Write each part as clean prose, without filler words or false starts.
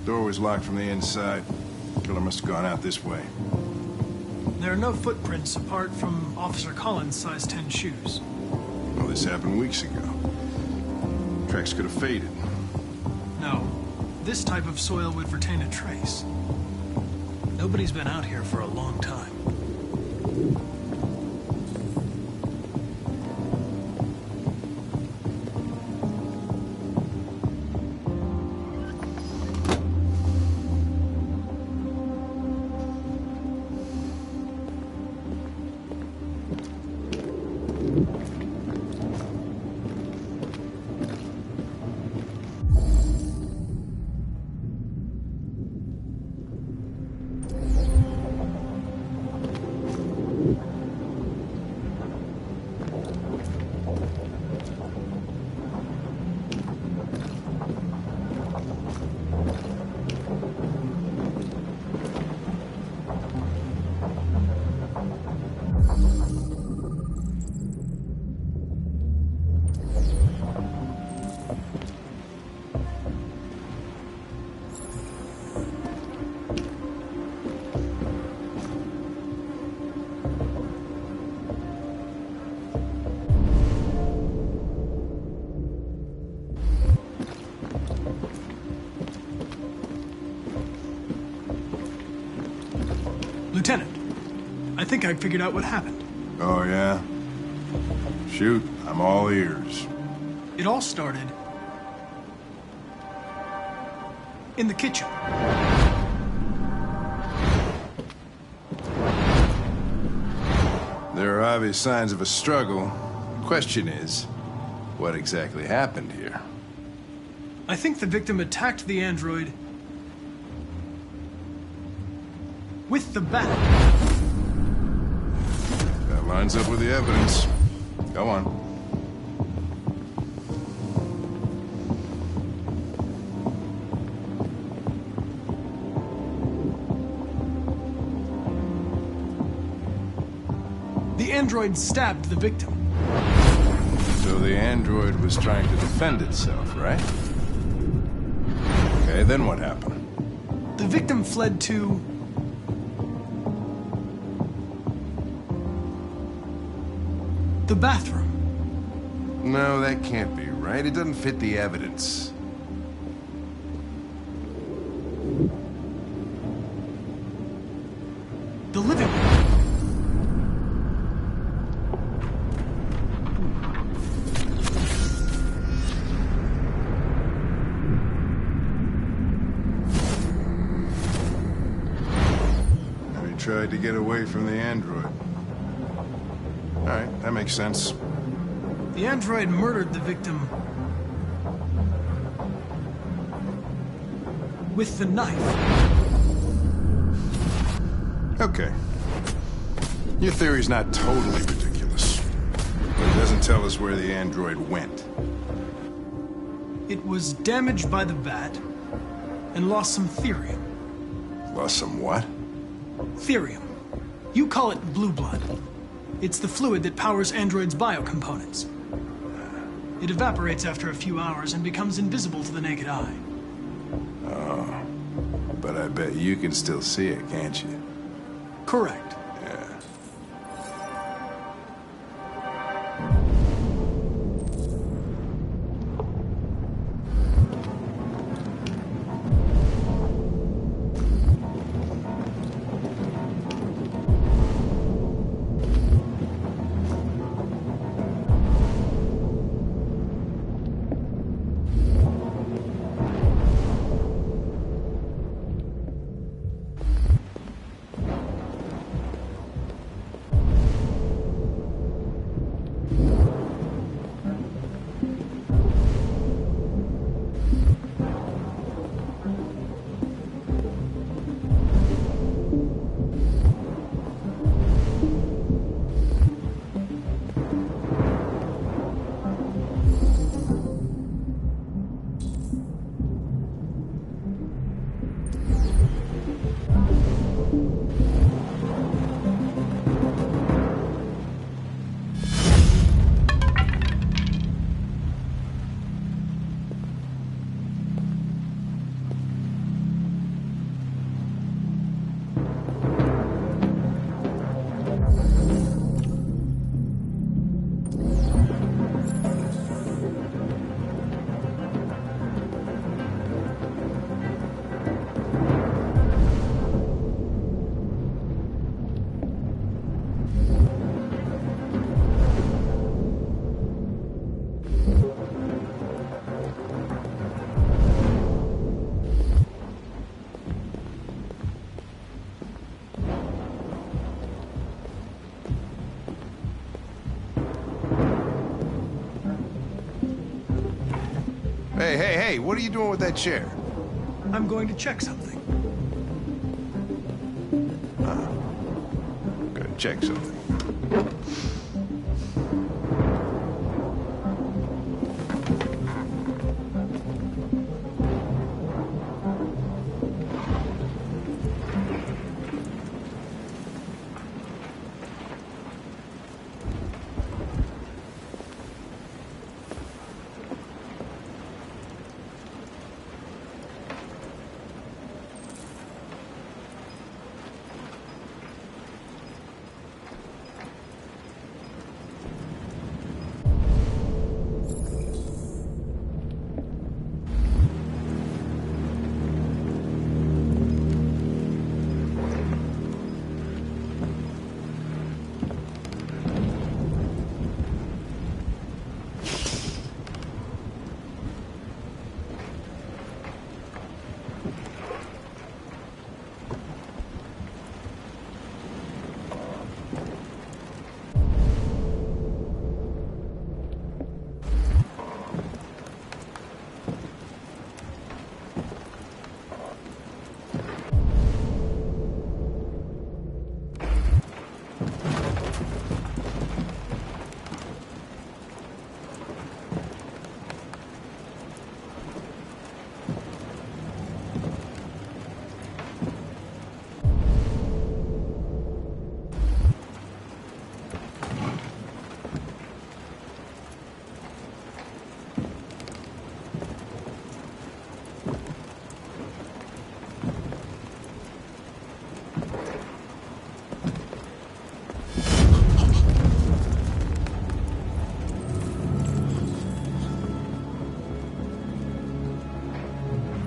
Door was locked from the inside. Killer must have gone out this way. There are no footprints apart from Officer Collins' size 10 shoes. Well, this happened weeks ago. Tracks could have faded. No. This type of soil would retain a trace. Nobody's been out here for a long time. Lieutenant, I think I figured out what happened. Oh, yeah? Shoot, I'm all ears. It all started in the kitchen. There are obvious signs of a struggle. Question is, what exactly happened here? I think the victim attacked the android with the bat. That lines up with the evidence. Go on. The android stabbed the victim. So the android was trying to defend itself, right? Okay, then what happened? The victim fled to the bathroom. No, that can't be right. It doesn't fit the evidence. The living room. And he tried to get away from the android. All right, that makes sense. The android murdered the victim with the knife. Okay. Your theory's not totally ridiculous, but it doesn't tell us where the android went. It was damaged by the bat and lost some therium. Lost some what? Therium. You call it blue blood. It's the fluid that powers androids' biocomponents. It evaporates after a few hours and becomes invisible to the naked eye. Oh, but I bet you can still see it, can't you? Correct. Yeah. Hey, what are you doing with that chair? I'm going to check something. Gonna check something.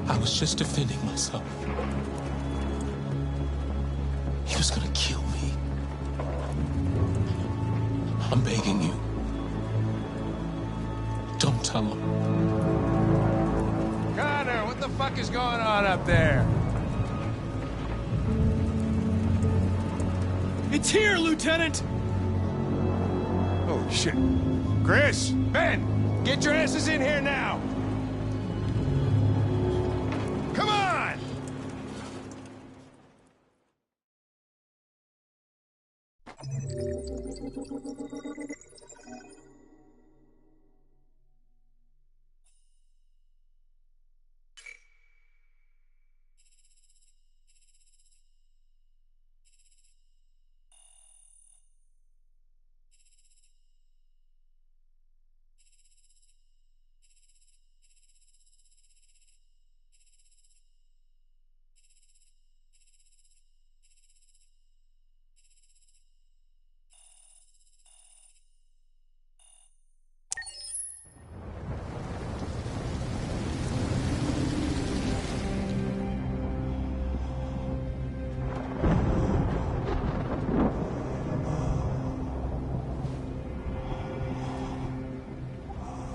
I was just defending myself. He was gonna kill me. I'm begging you. Don't tell him. Connor, what the fuck is going on up there? It's here, Lieutenant! Oh, shit. Chris, Ben, get your asses in here now! Come on!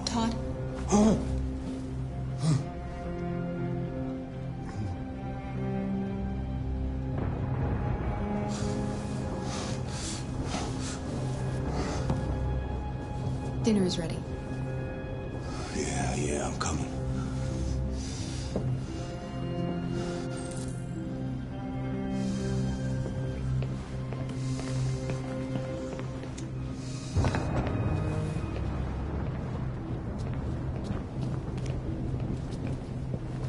Todd? Dinner is ready. Yeah, I'm coming.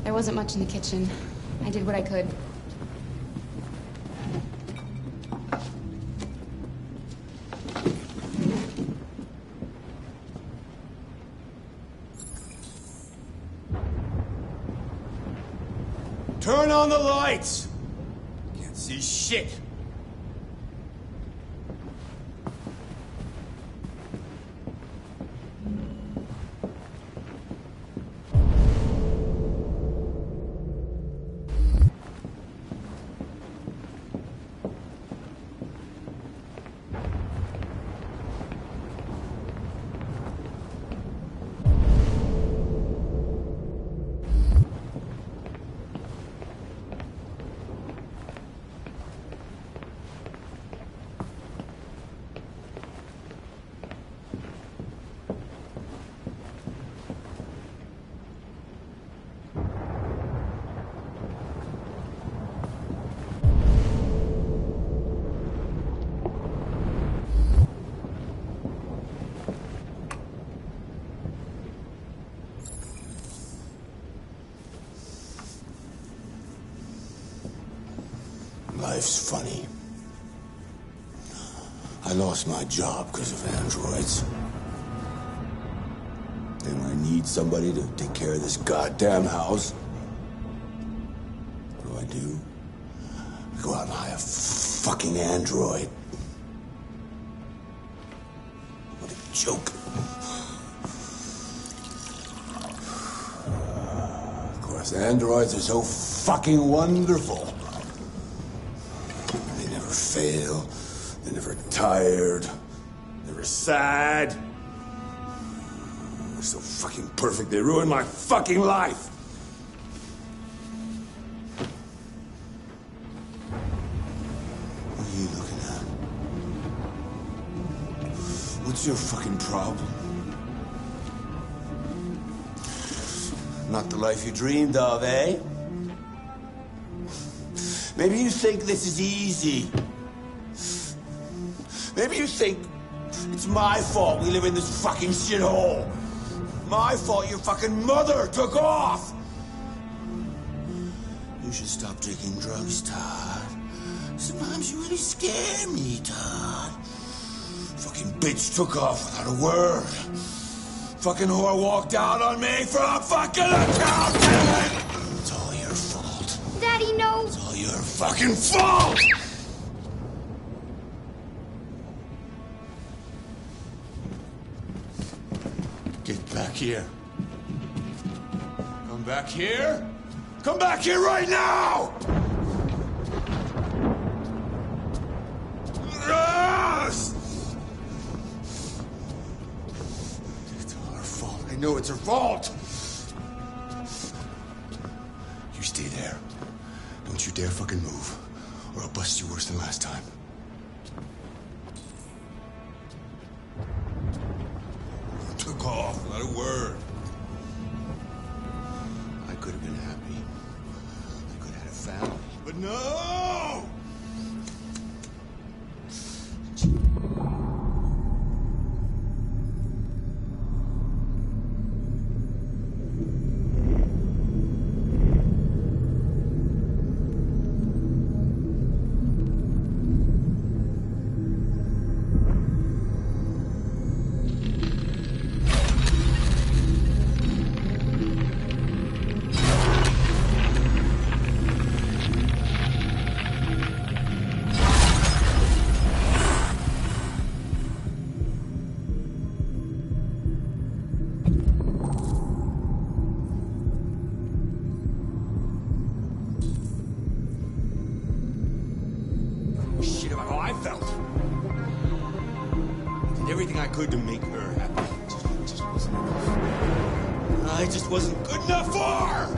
There wasn't much in the kitchen. I did what I could. Turn on the lights! Can't see shit! Life's funny. I lost my job because of androids. And when I need somebody to take care of this goddamn house, what do? I go out and hire a fucking android. What a joke. Of course, androids are so fucking wonderful. They never fail. They're never tired. Never sad. They're so fucking perfect. They ruin my fucking life. What are you looking at? What's your fucking problem? Not the life you dreamed of, eh? Maybe you think this is easy. Maybe you think it's my fault we live in this fucking shithole. My fault your fucking mother took off. You should stop taking drugs, Todd. Sometimes you really scare me, Todd. Fucking bitch took off without a word. Fucking whore walked out on me from fucking accountant. It's all your fault. Daddy, no. It's all your fucking fault. Get back here. Come back here. Come back here right now! Yes! It's her fault. I know it's her fault. You stay there. Don't you dare fucking move, or I'll bust you worse than last time. Took off without a word. I could have been happy. I could have had a family. But no! To make her happy. Just wasn't enough. I just wasn't good enough for her!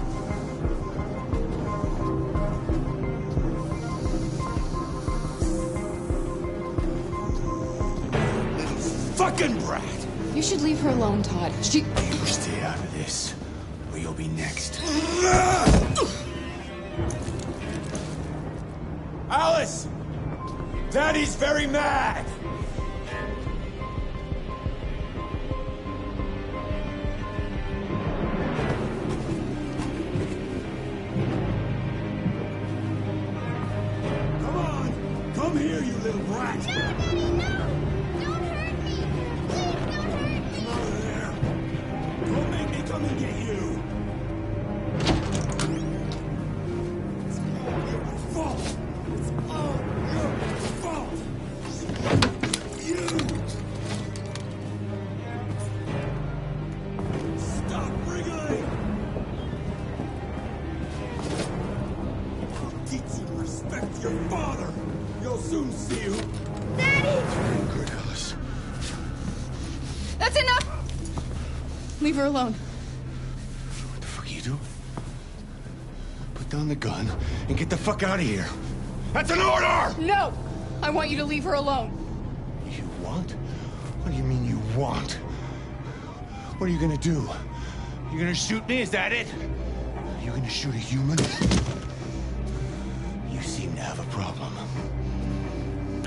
Little fucking brat! You should leave her alone, Todd. She... You stay out of this, or you'll be next. Alice! Daddy's very mad! Come here, you little brat! No, Daddy, no! Don't hurt me! Please, don't hurt me! Come out of there! Don't make me come and get you! It's all your fault! It's all your fault! You! Stop wriggling! I'll teach you to respect your father! You'll soon see you. Daddy! Good, Alice. That's enough! Leave her alone. What the fuck are you doing? Put down the gun and get the fuck out of here. That's an order! No! I want you to leave her alone. You want? What do you mean you want? What are you gonna do? You gonna shoot me? Is that it? Are you gonna shoot a human? You seem to have a problem.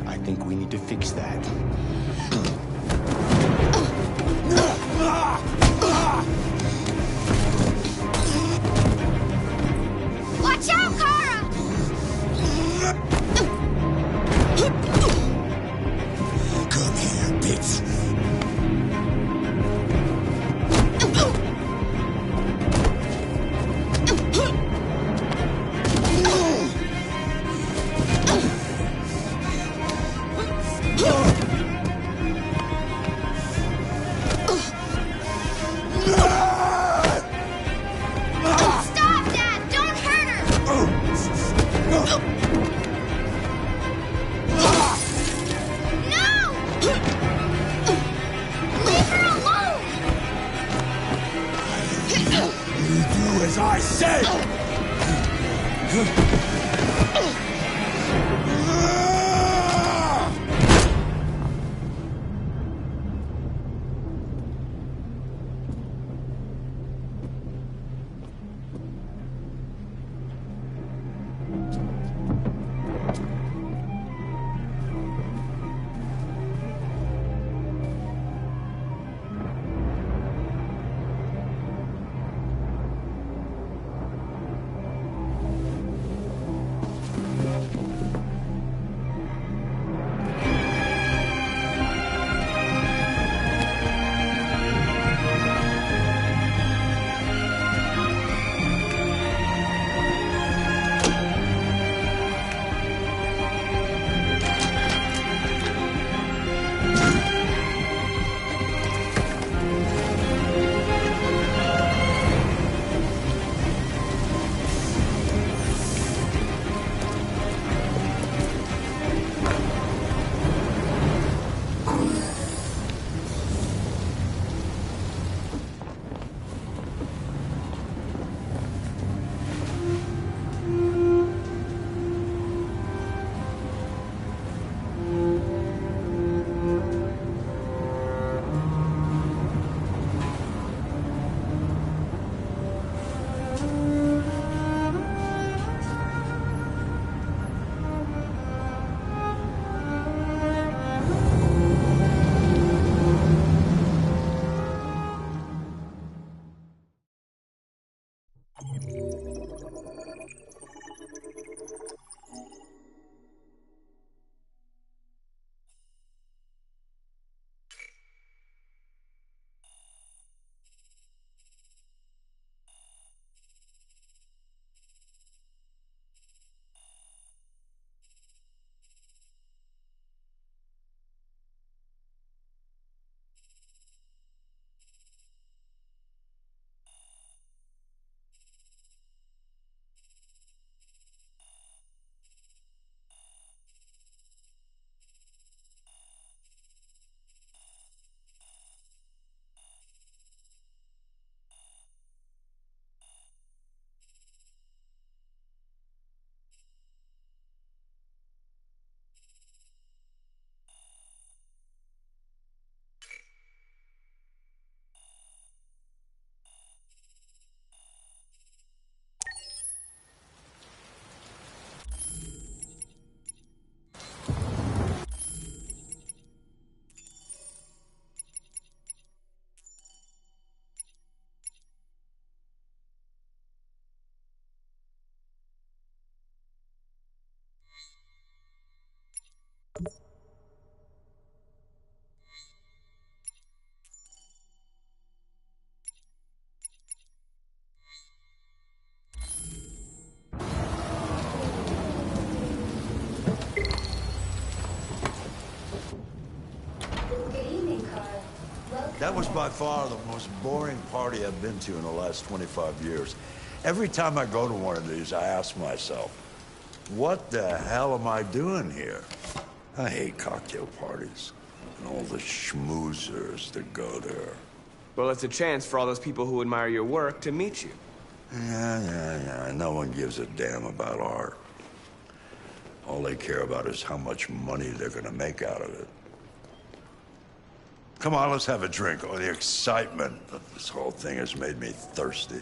I think we need to fix that. Watch out, Kara! Leave her alone! You do as I say! That was by far the most boring party I've been to in the last 25 years. Every time I go to one of these, I ask myself, what the hell am I doing here? I hate cocktail parties and all the schmoozers that go there. Well, it's a chance for all those people who admire your work to meet you. Yeah. No one gives a damn about art. All they care about is how much money they're gonna make out of it. Come on, let's have a drink. Oh, the excitement of this whole thing has made me thirsty.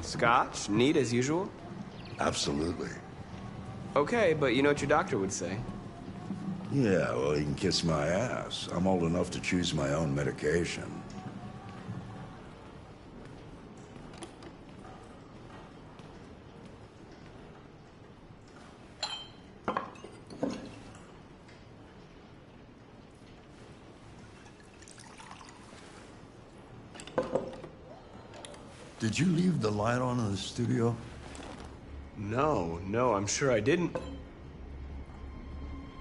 Scotch? Neat as usual? Absolutely. Okay, but you know what your doctor would say. Yeah, well, he can kiss my ass. I'm old enough to choose my own medication. Did you leave the light on in the studio? No, I'm sure I didn't.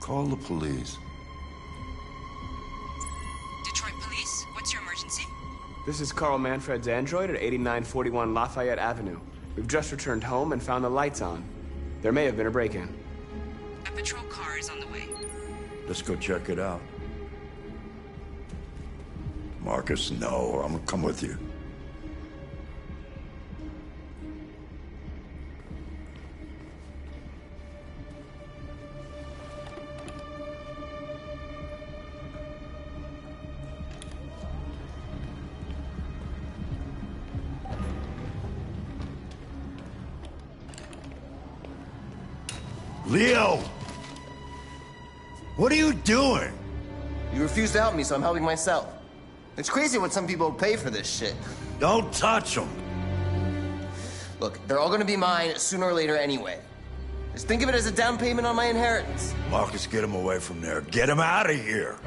Call the police. Detroit Police, what's your emergency? This is Carl Manfred's android at 8941 Lafayette Avenue. We've just returned home and found the lights on. There may have been a break-in. A patrol car is on the way. Let's go check it out. Marcus, no, I'm gonna come with you. Leo! What are you doing? You refuse to help me, so I'm helping myself. It's crazy what some people pay for this shit. Don't touch him. Look, they're all gonna be mine sooner or later anyway. Just think of it as a down payment on my inheritance. Marcus, get him away from there. Get him out of here.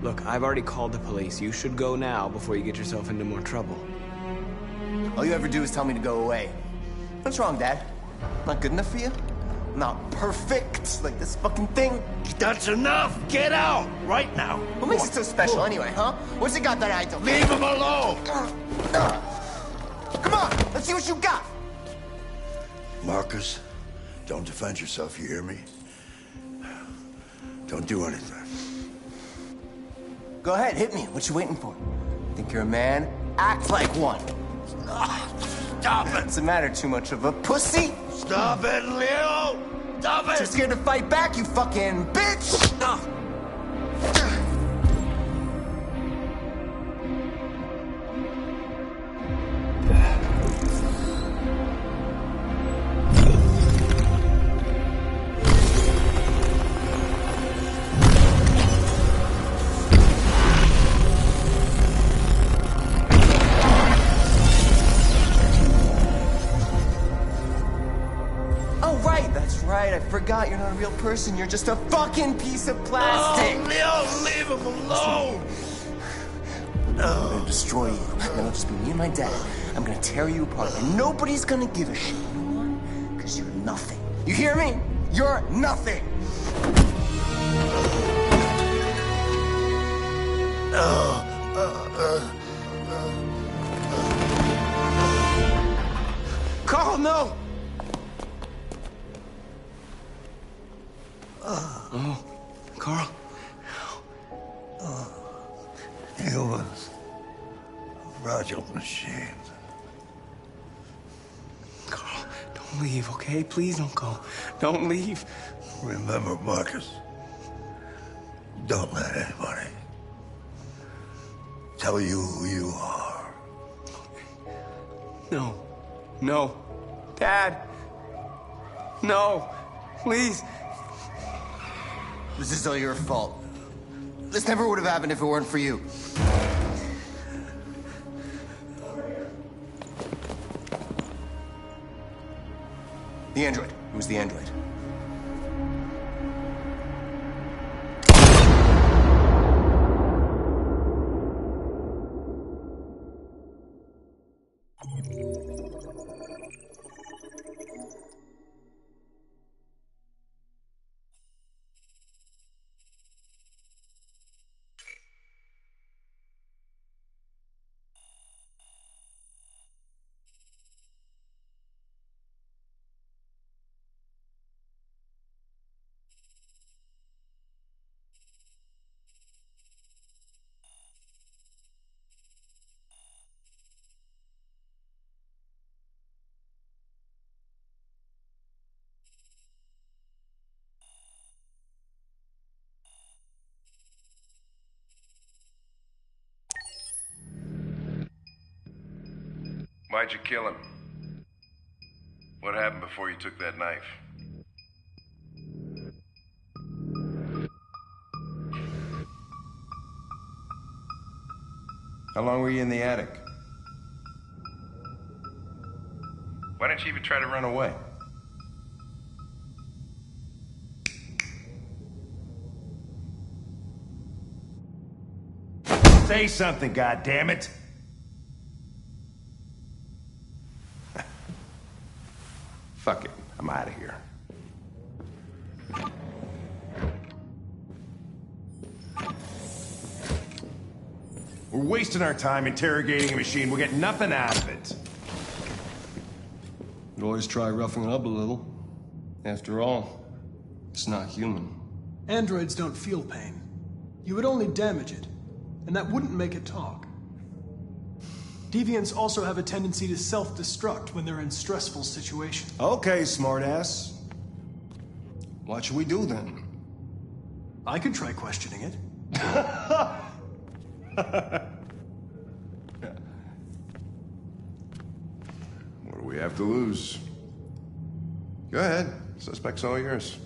Look, I've already called the police. You should go now before you get yourself into more trouble. All you ever do is tell me to go away. What's wrong, Dad? Not good enough for you? Not perfect, like this fucking thing? That's enough! Get out! Right now! What makes it so special anyway, huh? What's it got that I don't? Leave him alone! Come on, let's see what you got! Marcus, don't defend yourself, you hear me? Don't do anything. Go ahead, hit me. What you waiting for? Think you're a man? Act like one. Stop it! Doesn't matter too much of a pussy. Stop it, Leo! Stop it! Too scared to fight back, you fucking bitch! I forgot you're not a real person. You're just a fucking piece of plastic. Oh, Leo, leave him alone. I'm gonna destroy you. Then it'll just be me and my dad. I'm gonna tear you apart, and nobody's gonna give a shit. You know why? Because you're nothing. You hear me? You're nothing. Carl, no! Oh, Carl. Humans. Fragile machines. Carl, don't leave, okay? Please don't go. Don't leave. Remember, Marcus, don't let anybody tell you who you are. No. No. Dad. No. Please. This is all your fault. This never would have happened if it weren't for you. The android. It was the android. Why'd you kill him? What happened before you took that knife? How long were you in the attic? Why didn't you even try to run away? Say something, goddammit! Fuck it, I'm out of here. We're wasting our time interrogating a machine. We'll get nothing out of it. You always try roughing it up a little. After all, it's not human. Androids don't feel pain. You would only damage it, and that wouldn't make it talk. Deviants also have a tendency to self-destruct when they're in stressful situations. Okay, smartass. What should we do then? I could try questioning it. What do we have to lose? Go ahead. Suspect's all yours.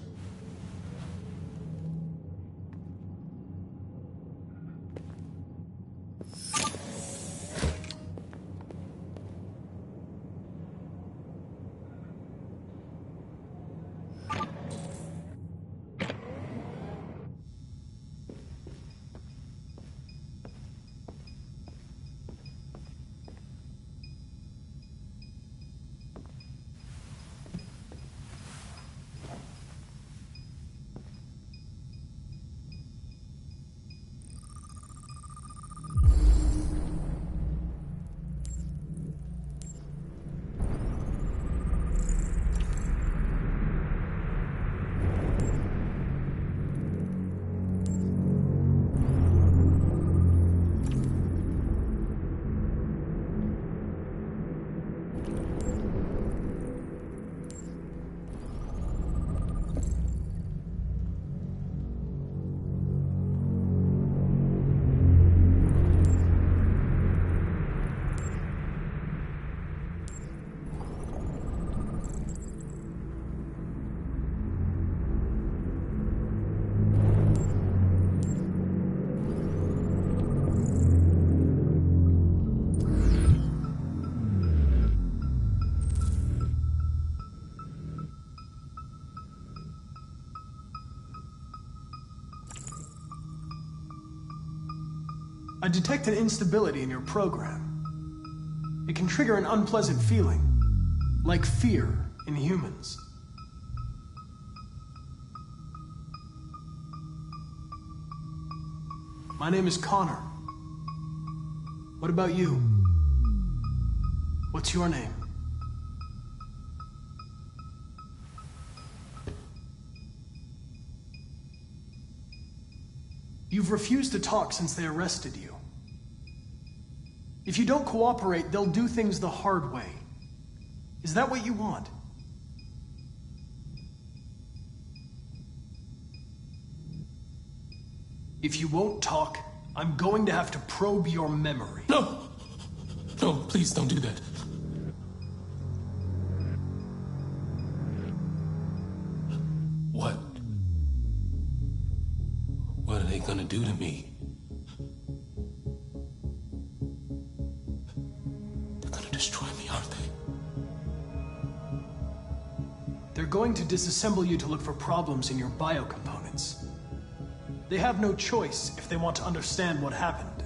I detect an instability in your program. It can trigger an unpleasant feeling, like fear in humans. My name is Connor. What about you? What's your name? You've refused to talk since they arrested you. If you don't cooperate, they'll do things the hard way. Is that what you want? If you won't talk, I'm going to have to probe your memory. No! No, please don't do that. What? What are they gonna do to me? They're gonna destroy me, aren't they? They're going to disassemble you to look for problems in your biocomponents. They have no choice if they want to understand what happened.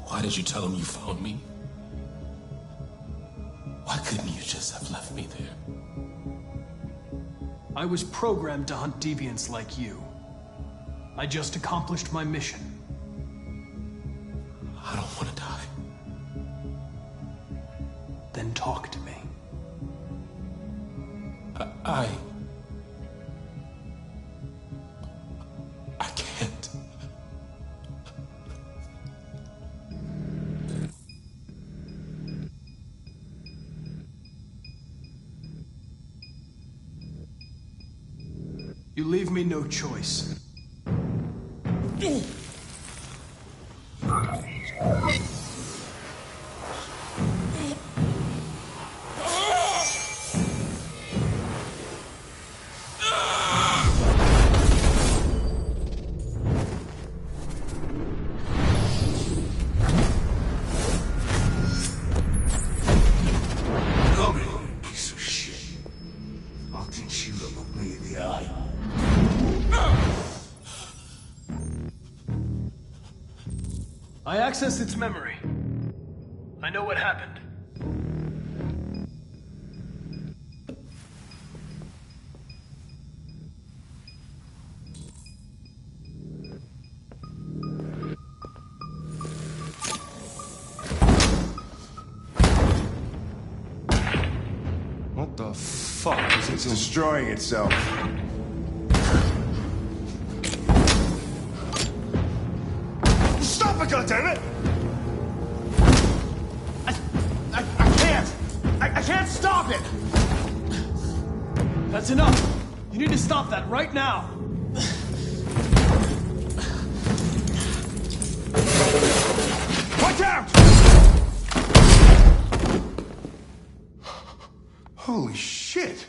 Why did you tell them you found me? Why couldn't you just have left me there? I was programmed to hunt deviants like you. I just accomplished my mission. I don't want to die. Then talk to me. I can't. You leave me no choice. I accessed its memory. I know what happened. fuck is it It's destroying itself. Stop it, goddammit! I can't! I can't stop it! That's enough. You need to stop that right now. Watch out! Holy shit!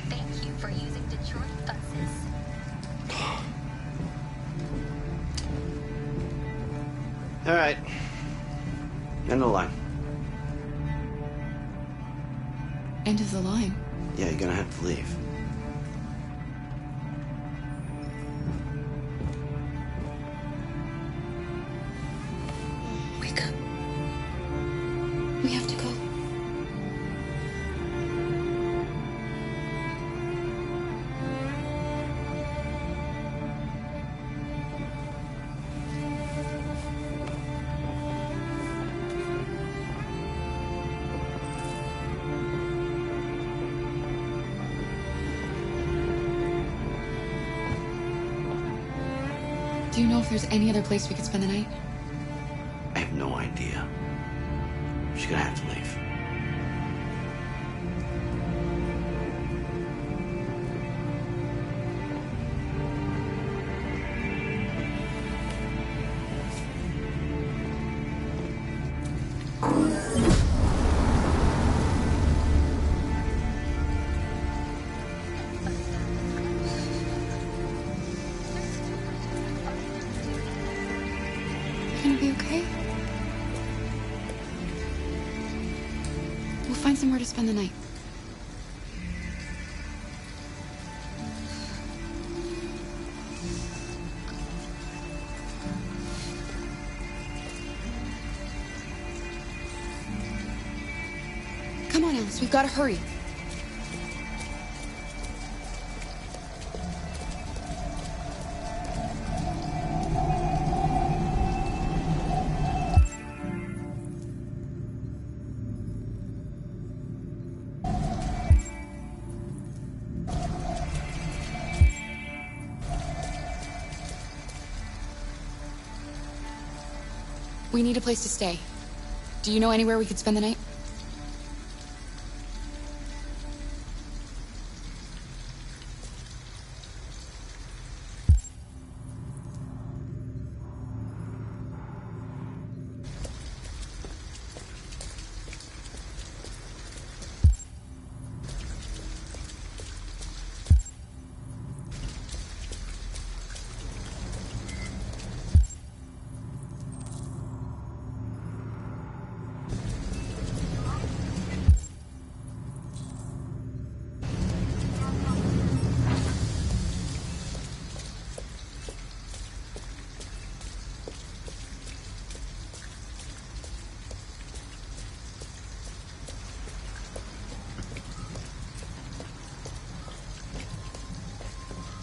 Thank you for using Detroit buses. All right. End of the line. End of the line. Yeah, you're gonna have to leave. Wake up. We have to go. Do you know if there's any other place we could spend the night? I have no idea. She's gonna have to leave. You gonna be okay? We'll find somewhere to spend the night. Come on, Alice, we've got to hurry. We need a place to stay. Do you know anywhere we could spend the night?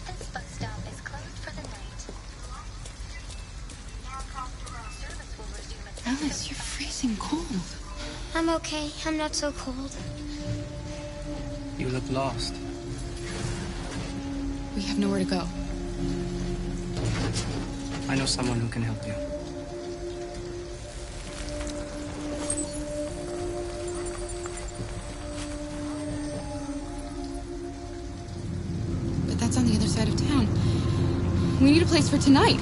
This bus stop is closed for the night. Service will resume at Alice, you're freezing cold. I'm okay. I'm not so cold. You look lost. We have nowhere to go. I know someone who can help you. But that's on the other side of town. We need a place for tonight.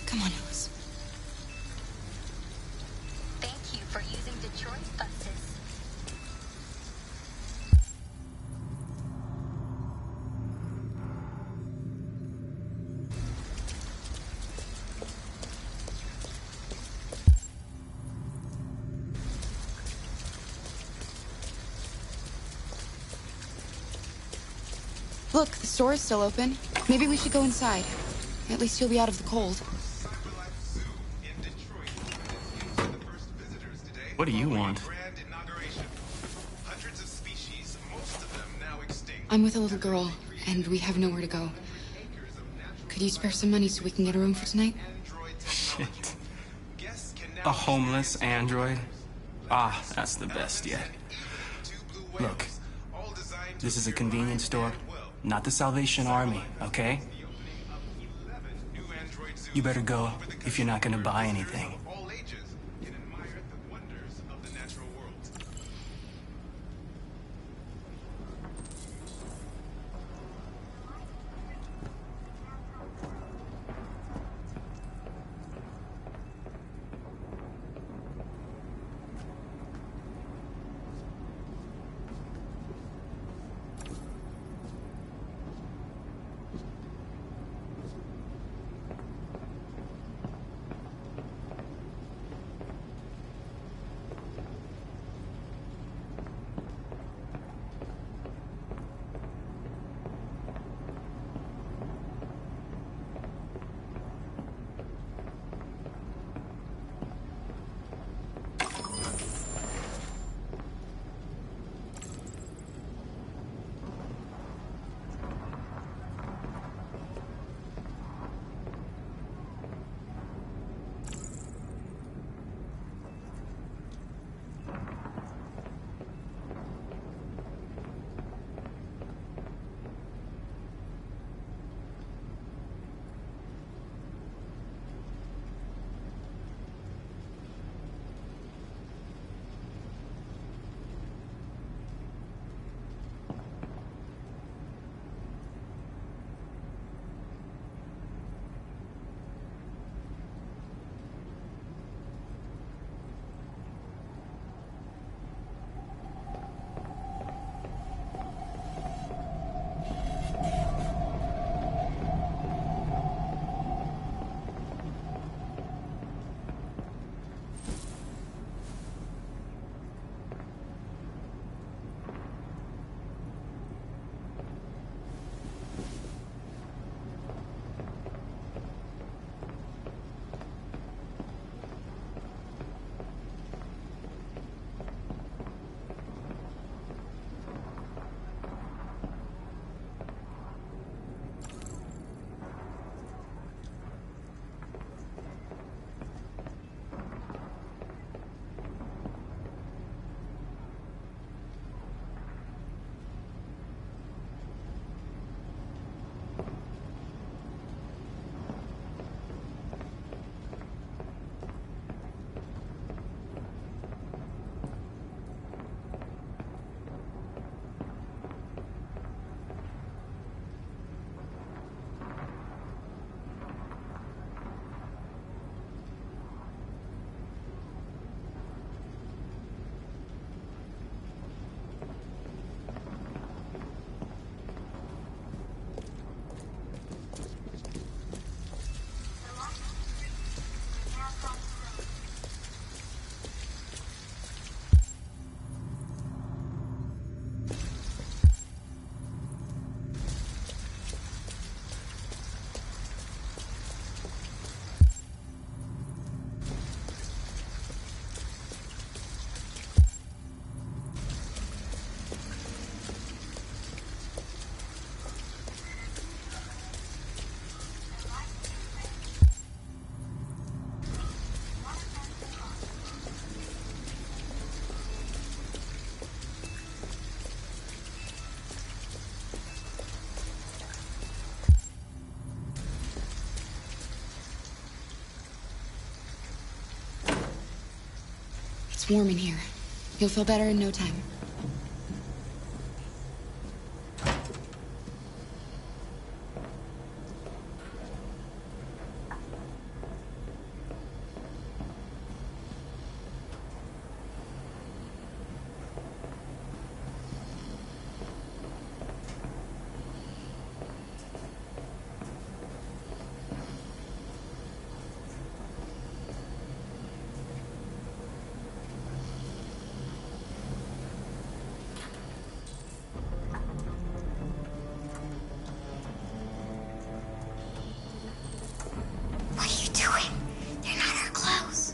Come on, Alice. Thank you for using Detroit buses. Look, the store is still open. Maybe we should go inside. At least you'll be out of the cold. What do you want? I'm with a little girl, and we have nowhere to go. Could you spare some money so we can get a room for tonight? Shit. A homeless android? Ah, that's the best yet. Look, this is a convenience store, not the Salvation Army, okay? You better go if you're not gonna buy anything. It's warm in here. You'll feel better in no time. What are you doing? They're not our clothes.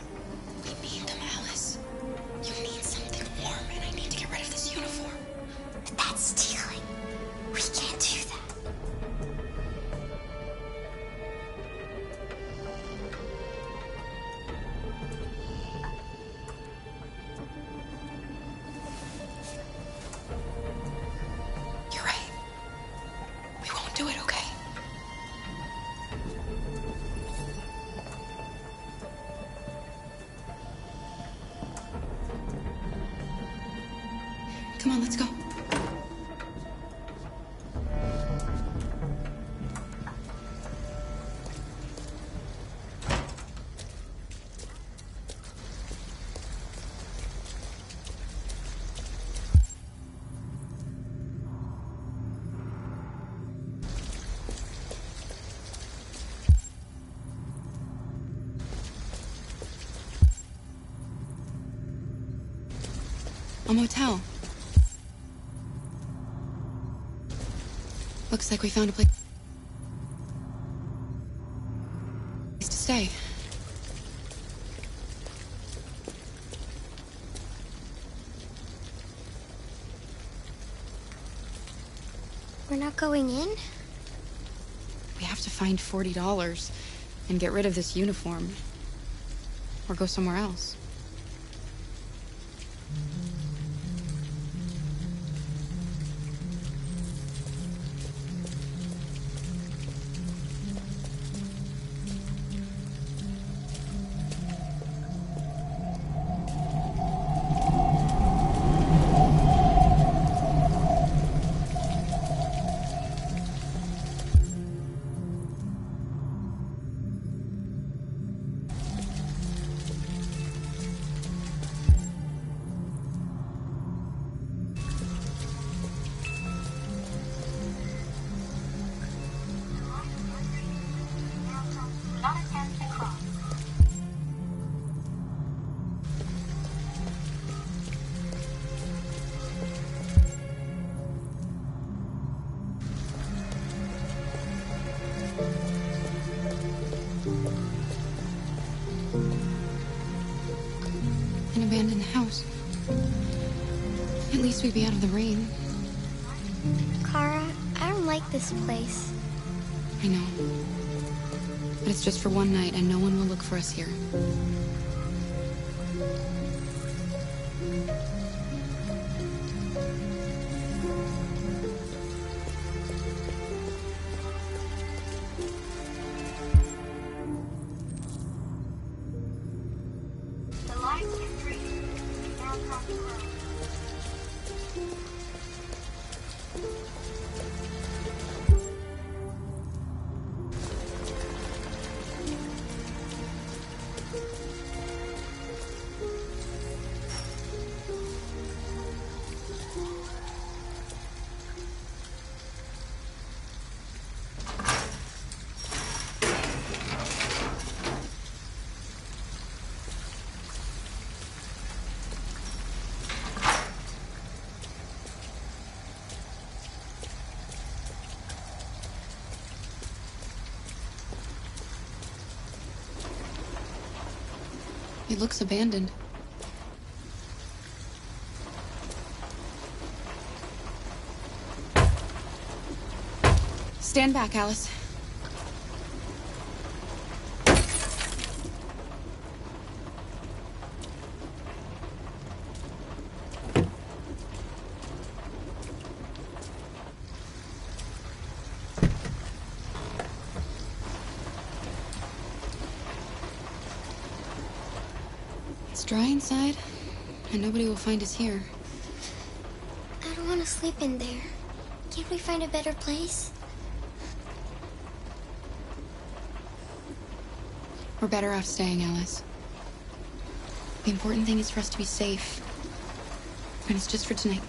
We need them, Alice. You need something warm, and I need to get rid of this uniform. But that's stealing. We can't do that. You're right. We won't do it, okay? Come on, let's go. A motel. Looks like we found a place to stay. We're not going in? We have to find $40 and get rid of this uniform. Or go somewhere else. An abandoned house. At least we'd be out of the rain. Kara, I don't like this place. I know. But it's just for one night, and no one will look for us here. It looks abandoned. Stand back, Alice. It's dry inside, And nobody will find us here. I don't want to sleep in there. Can't we find a better place? We're better off staying, Alice. The important thing is for us to be safe. And it's just for tonight.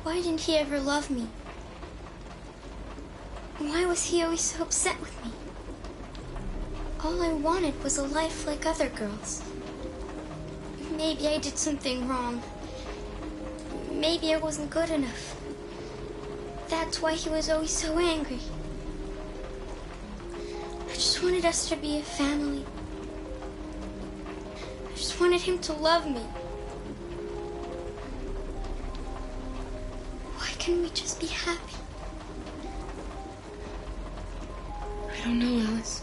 Why didn't he ever love me? Why was he always so upset with me? All I wanted was a life like other girls. Maybe I did something wrong. Maybe I wasn't good enough. That's why he was always so angry. I just wanted us to be a family. I just wanted him to love me. Why can't we just be happy? I don't know, Alice.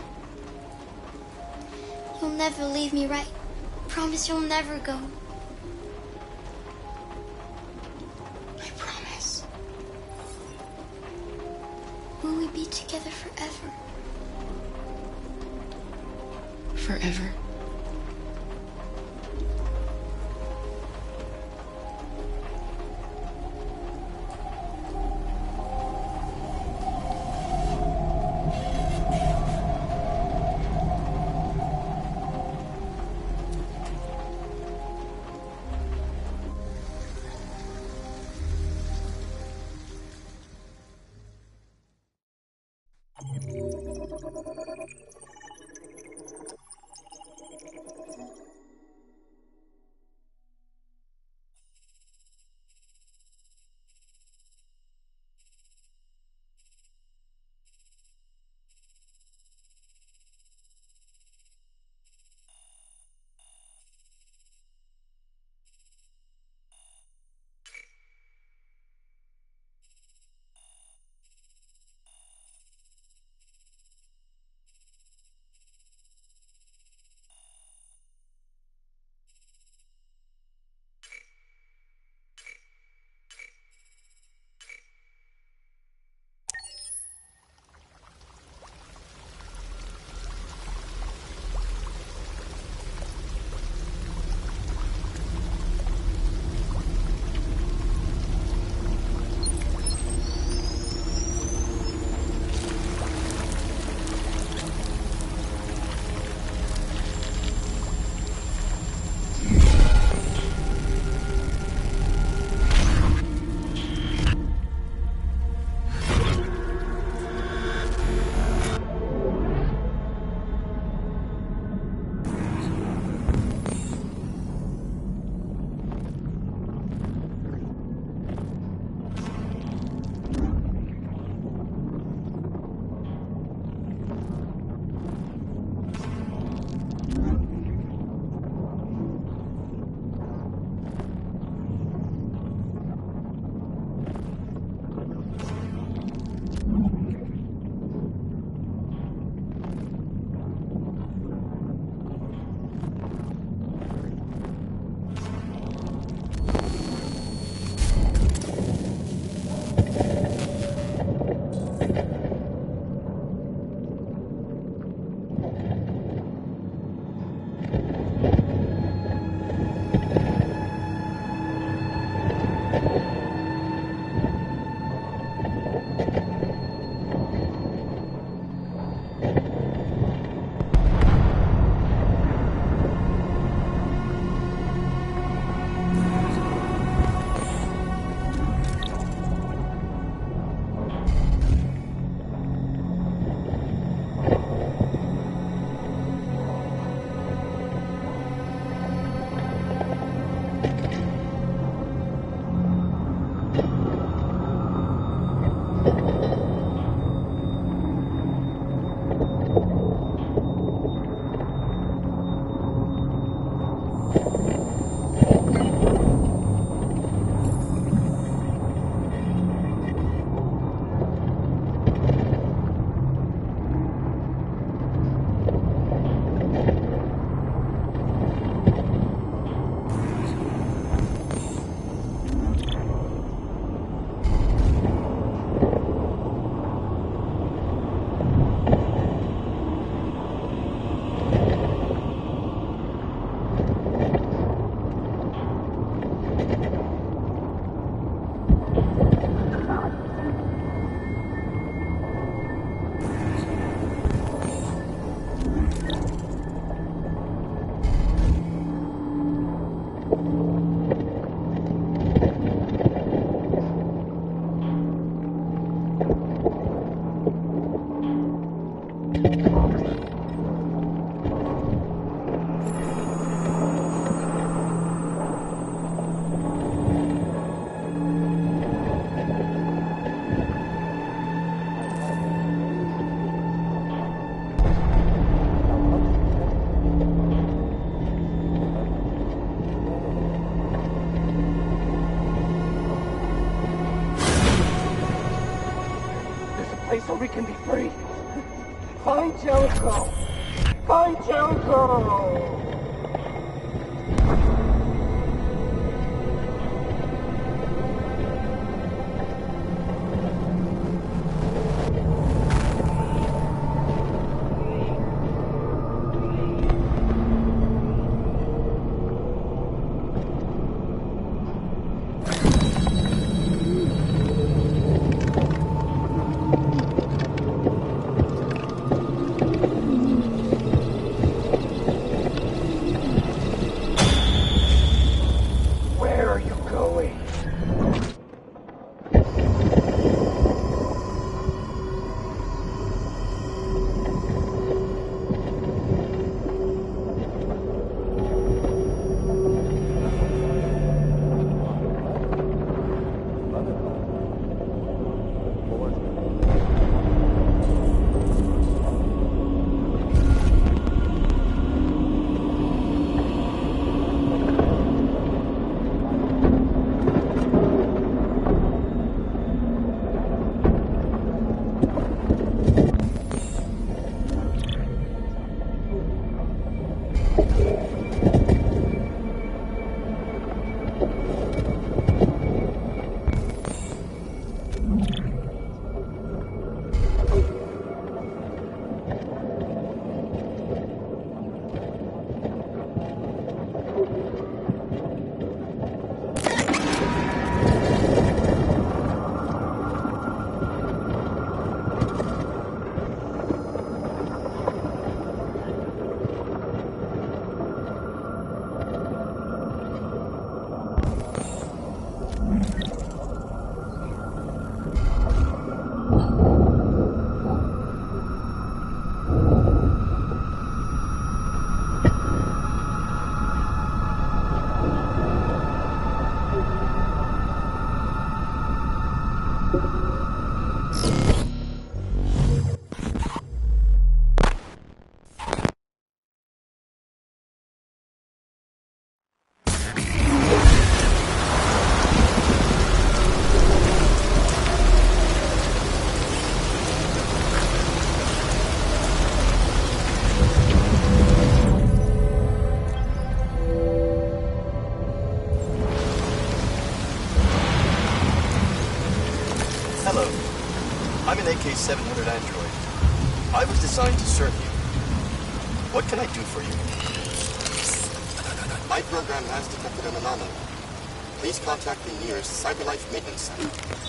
You'll never leave me, right? Promise you'll never go. I promise. Will we be together forever? Forever. place so we can be free. Find Jericho. Find Jericho. I'm an AK-700 android. I was designed to serve you. What can I do for you? My program has detected an anomaly. Please contact the nearest CyberLife maintenance center.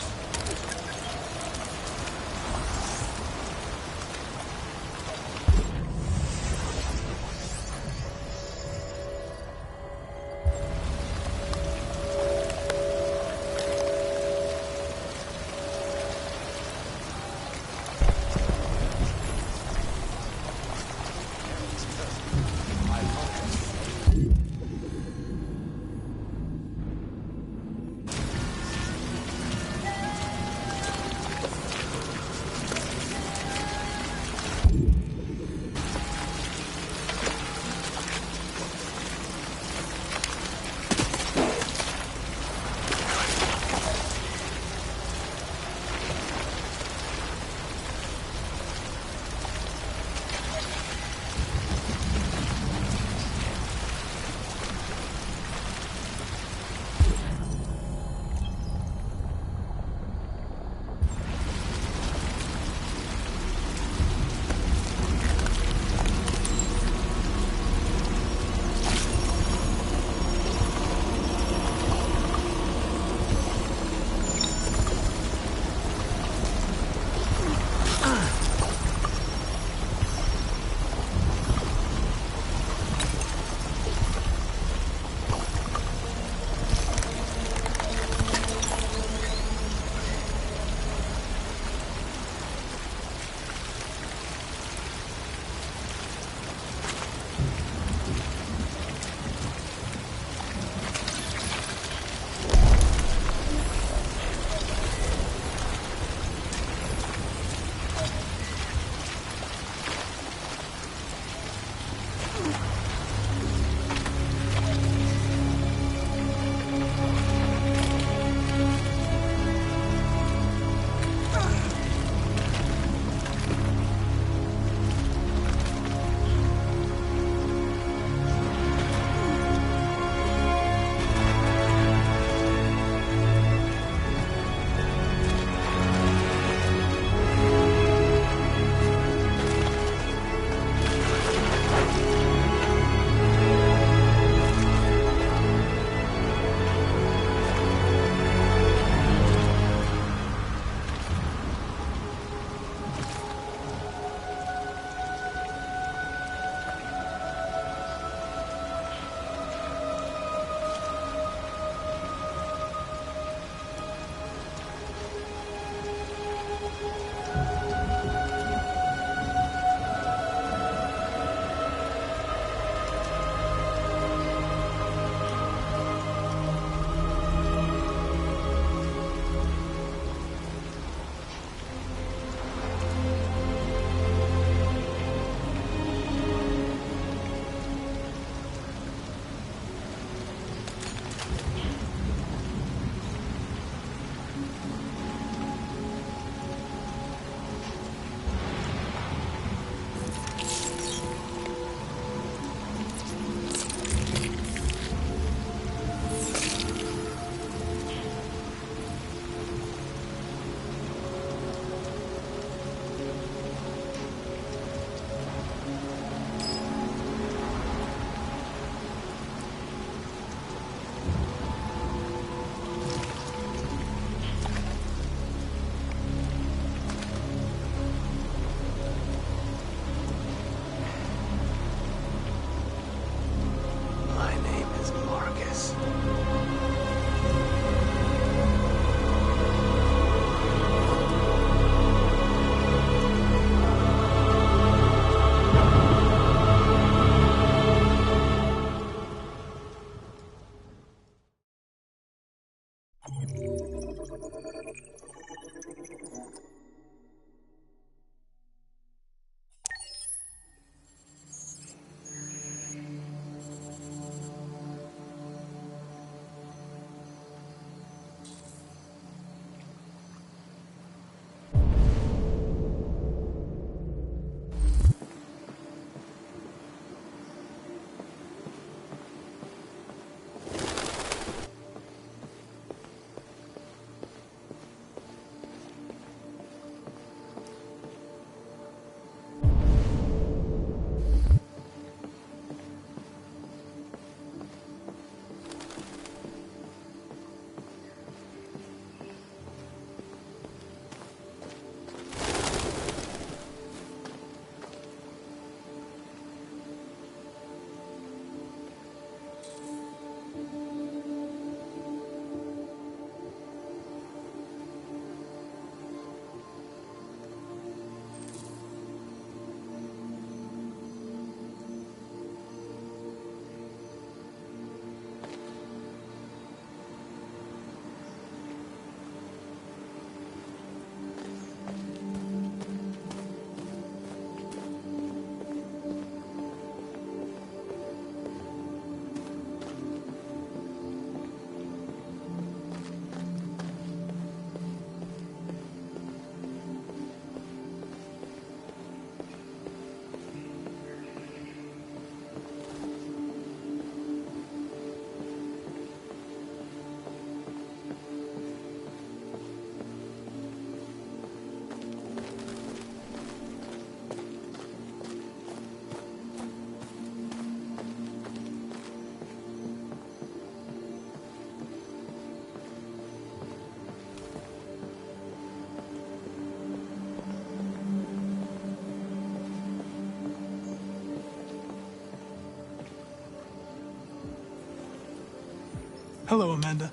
Hello, Amanda.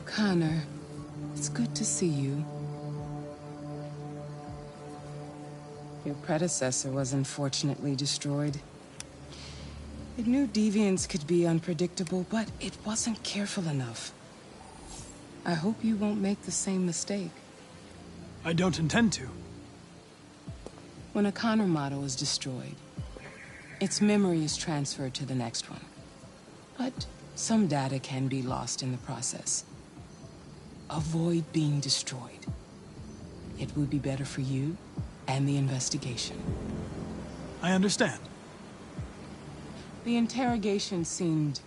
Connor, it's good to see you. Your predecessor was unfortunately destroyed. It knew deviants could be unpredictable, but it wasn't careful enough. I hope you won't make the same mistake. I don't intend to. When a Connor model is destroyed, its memory is transferred to the next one. But some data can be lost in the process. Avoid being destroyed. It would be better for you and the investigation. I understand. The interrogation seemed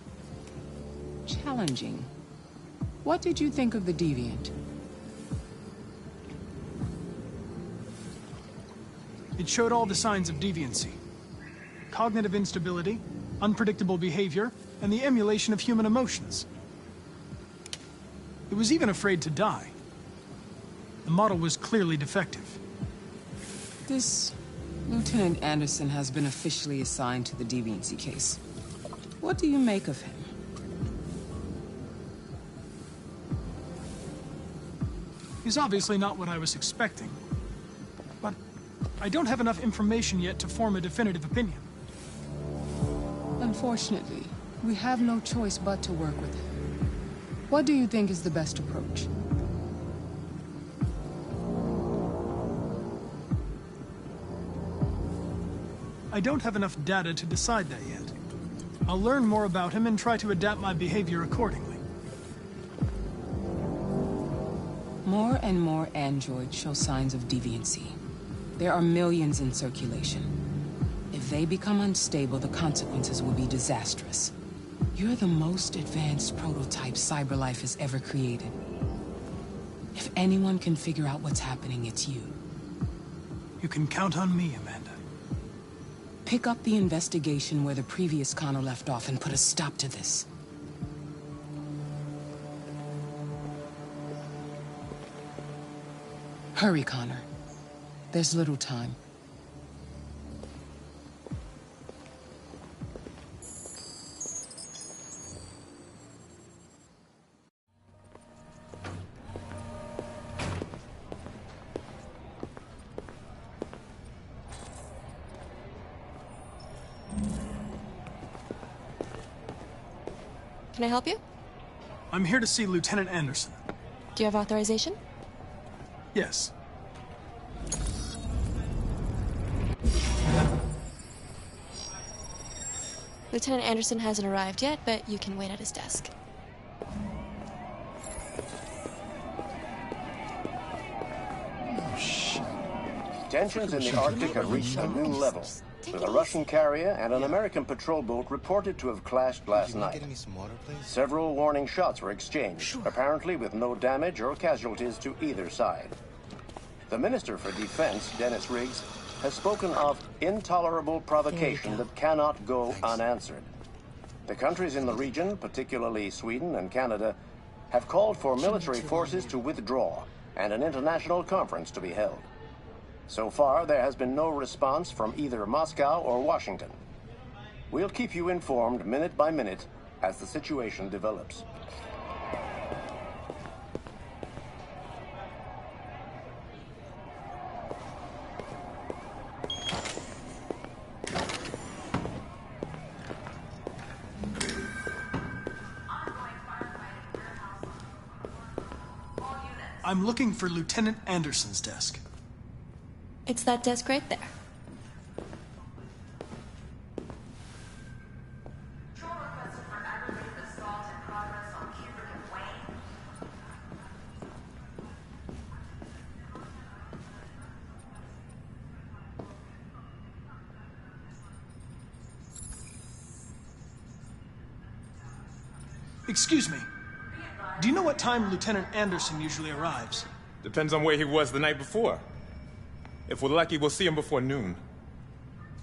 challenging. What did you think of the deviant? It showed all the signs of deviancy. Cognitive instability, unpredictable behavior, and the emulation of human emotions. It was even afraid to die. The model was clearly defective. This Lieutenant Anderson has been officially assigned to the deviancy case. What do you make of him? He's obviously not what I was expecting. But I don't have enough information yet to form a definitive opinion. Unfortunately, we have no choice but to work with him. What do you think is the best approach? I don't have enough data to decide that yet. I'll learn more about him and try to adapt my behavior accordingly. More and more androids show signs of deviancy. There are millions in circulation. If they become unstable, the consequences will be disastrous. You're the most advanced prototype cyberlife has ever created. If anyone can figure out what's happening, it's you. You can count on me, Amanda. Pick up the investigation where the previous Connor left off and put a stop to this. Hurry, Connor. There's little time. Can I help you? I'm here to see Lieutenant Anderson. Do you have authorization? Yes. Lieutenant Anderson hasn't arrived yet, but you can wait at his desk. Tensions in the Arctic have reached a new level, with a Russian carrier and an American patrol boat reported to have clashed last night. Several warning shots were exchanged, apparently with no damage or casualties to either side. The Minister for Defense, Dennis Riggs, has spoken of intolerable provocation that cannot go unanswered. The countries in the region, particularly Sweden and Canada, have called for military forces to withdraw and an international conference to be held. So far, there has been no response from either Moscow or Washington. We'll keep you informed minute by minute as the situation develops. I'm looking for Lieutenant Anderson's desk. It's that desk right there. Excuse me. Do you know what time Lieutenant Anderson usually arrives? Depends on where he was the night before. If we're lucky, we'll see him before noon.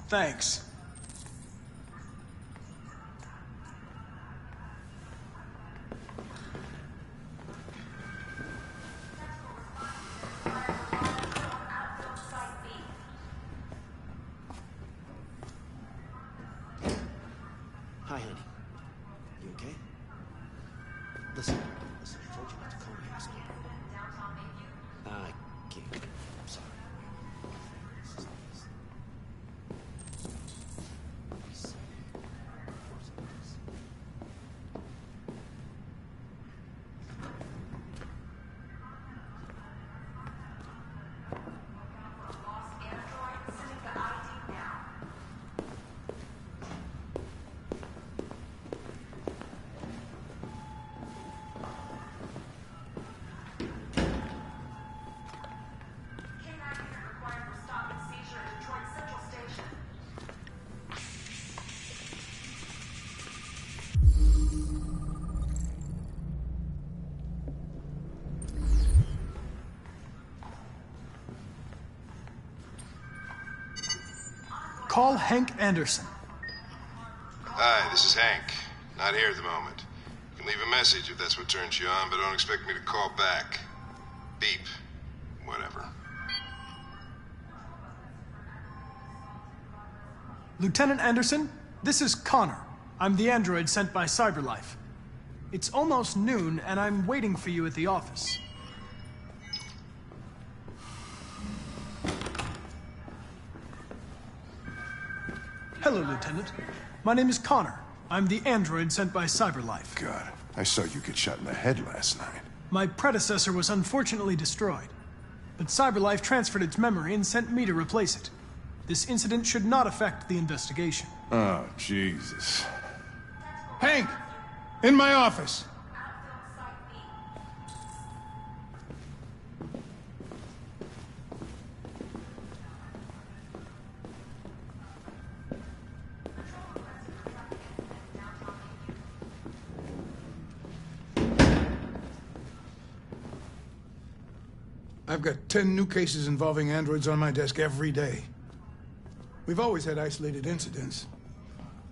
Thanks. Hi, honey. You okay? Listen, I told you not to call me asking. I can't. I'm sorry. Call Hank Anderson. Hi, this is Hank. Not here at the moment. You can leave a message if that's what turns you on, but don't expect me to call back. Beep. Whatever. Lieutenant Anderson, this is Connor. I'm the android sent by CyberLife. It's almost noon, and I'm waiting for you at the office. Hello, Lieutenant. My name is Connor. I'm the android sent by CyberLife. God, I saw you get shot in the head last night. My predecessor was unfortunately destroyed, but CyberLife transferred its memory and sent me to replace it. This incident should not affect the investigation. Oh, Jesus. Hank! In my office! I've got 10 new cases involving androids on my desk every day. We've always had isolated incidents.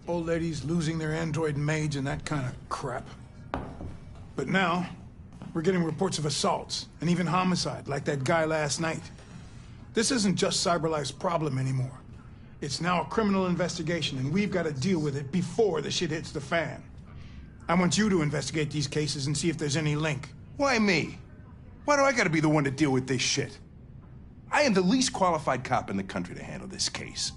Old ladies losing their android maids and that kind of crap. But now, we're getting reports of assaults and even homicide, like that guy last night. This isn't just CyberLife's problem anymore. It's now a criminal investigation, and we've got to deal with it before the shit hits the fan. I want you to investigate these cases and see if there's any link. Why me? Why do I gotta be the one to deal with this shit? I am the least qualified cop in the country to handle this case.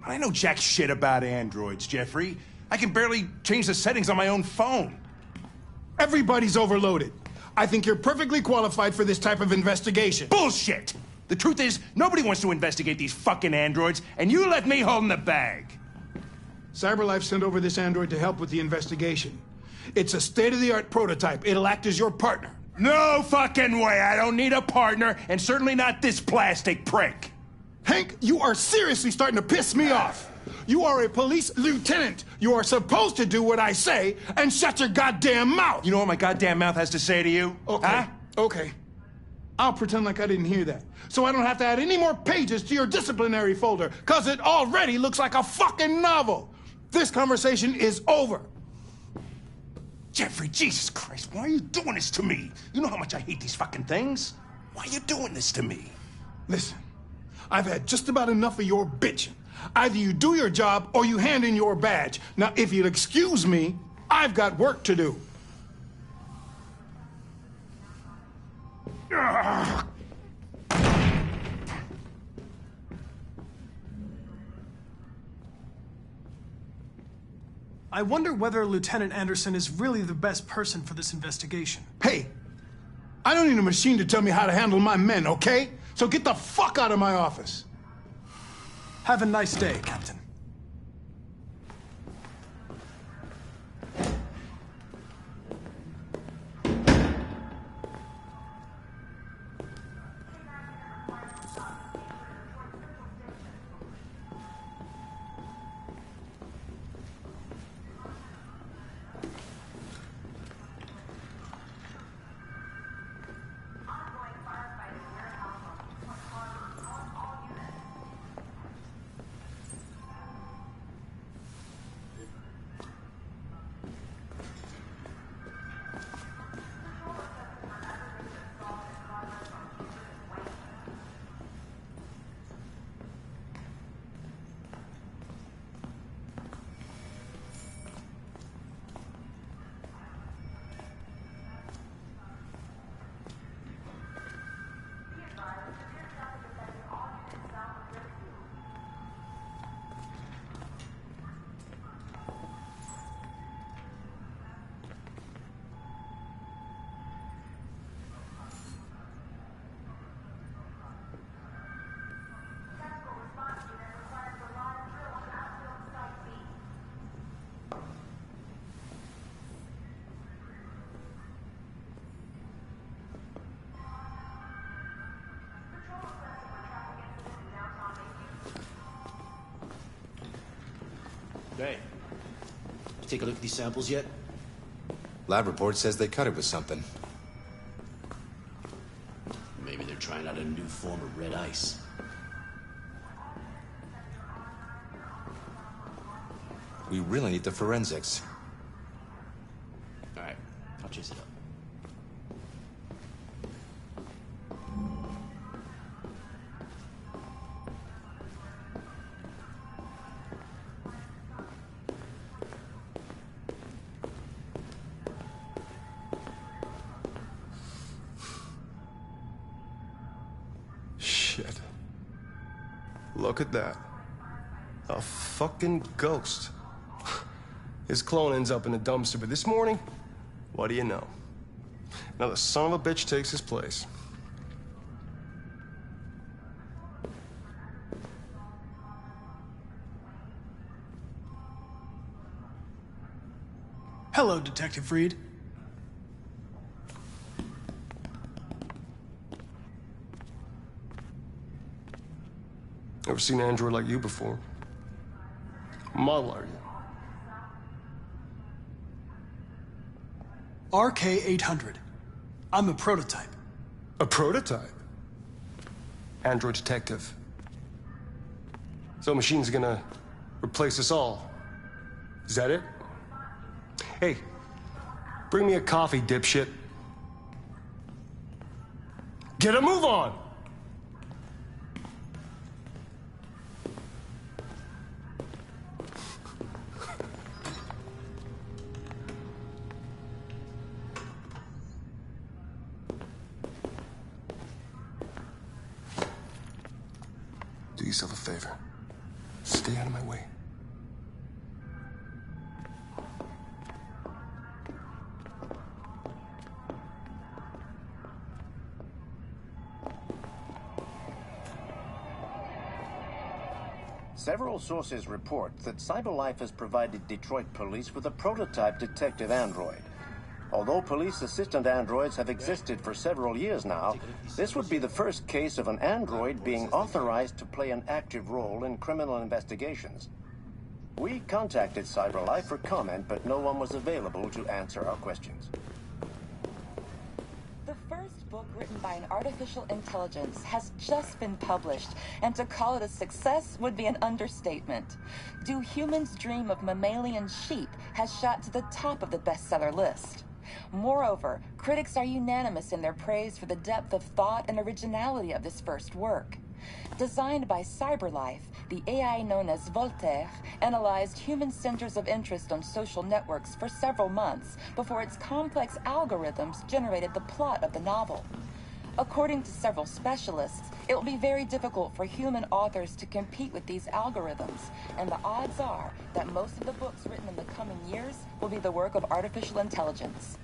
I know jack shit about androids, Jeffrey. I can barely change the settings on my own phone. Everybody's overloaded. I think you're perfectly qualified for this type of investigation. Bullshit! The truth is, nobody wants to investigate these fucking androids, and you left me holding the bag. CyberLife sent over this android to help with the investigation. It's a state-of-the-art prototype. It'll act as your partner. No fucking way! I don't need a partner, and certainly not this plastic prick. Hank, you are seriously starting to piss me off. You are a police lieutenant. You are supposed to do what I say and shut your goddamn mouth. You know what my goddamn mouth has to say to you? Okay. Huh? Okay. I'll pretend like I didn't hear that, so I don't have to add any more pages to your disciplinary folder, because it already looks like a fucking novel. This conversation is over. Jeffrey, Jesus Christ, why are you doing this to me? You know how much I hate these fucking things. Why are you doing this to me? Listen, I've had just about enough of your bitching. Either you do your job or you hand in your badge. Now, if you'll excuse me, I've got work to do. I wonder whether Lieutenant Anderson is really the best person for this investigation. Hey, I don't need a machine to tell me how to handle my men, okay? So get the fuck out of my office. Have a nice day, Captain. Hey, you take a look at these samples yet? Lab report says they cut it with something. Maybe they're trying out a new form of red ice. We really need the forensics. All right, I'll chase it up. Shit. Look at that. A fucking ghost. His clone ends up in a dumpster, but this morning, what do you know? Another son of a bitch takes his place. Hello, Detective Reed. Never seen an android like you before. Model, are you? RK-800. I'm a prototype. A prototype? Android detective. So machine's gonna replace us all. Is that it? Hey, bring me a coffee, dipshit. Get a move on! Do yourself a favor. Stay out of my way. Several sources report that CyberLife has provided Detroit police with a prototype detective android. Although police assistant androids have existed for several years now, this would be the first case of an android being authorized to play an active role in criminal investigations. We contacted CyberLife for comment, but no one was available to answer our questions. The first book written by an artificial intelligence has just been published, and to call it a success would be an understatement. Do Humans Dream of Mammalian Sheep has shot to the top of the bestseller list. Moreover, critics are unanimous in their praise for the depth of thought and originality of this first work. Designed by CyberLife, the AI known as Voltaire analyzed human centers of interest on social networks for several months before its complex algorithms generated the plot of the novel. According to several specialists, it will be very difficult for human authors to compete with these algorithms, and the odds are that most of the books written in the coming years will be the work of artificial intelligence.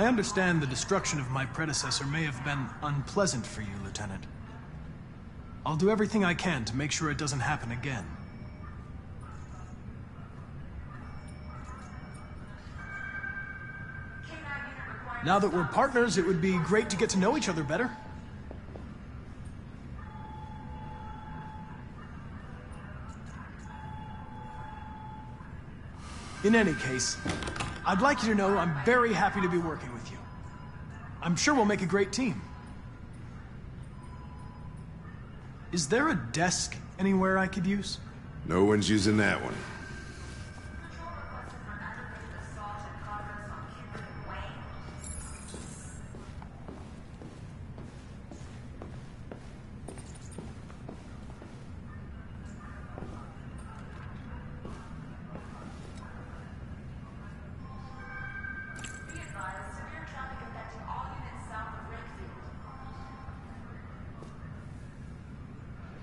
I understand the destruction of my predecessor may have been unpleasant for you, Lieutenant. I'll do everything I can to make sure it doesn't happen again. Now that we're partners, it would be great to get to know each other better. In any case, I'd like you to know I'm very happy to be working with you. I'm sure we'll make a great team. Is there a desk anywhere I could use? No one's using that one.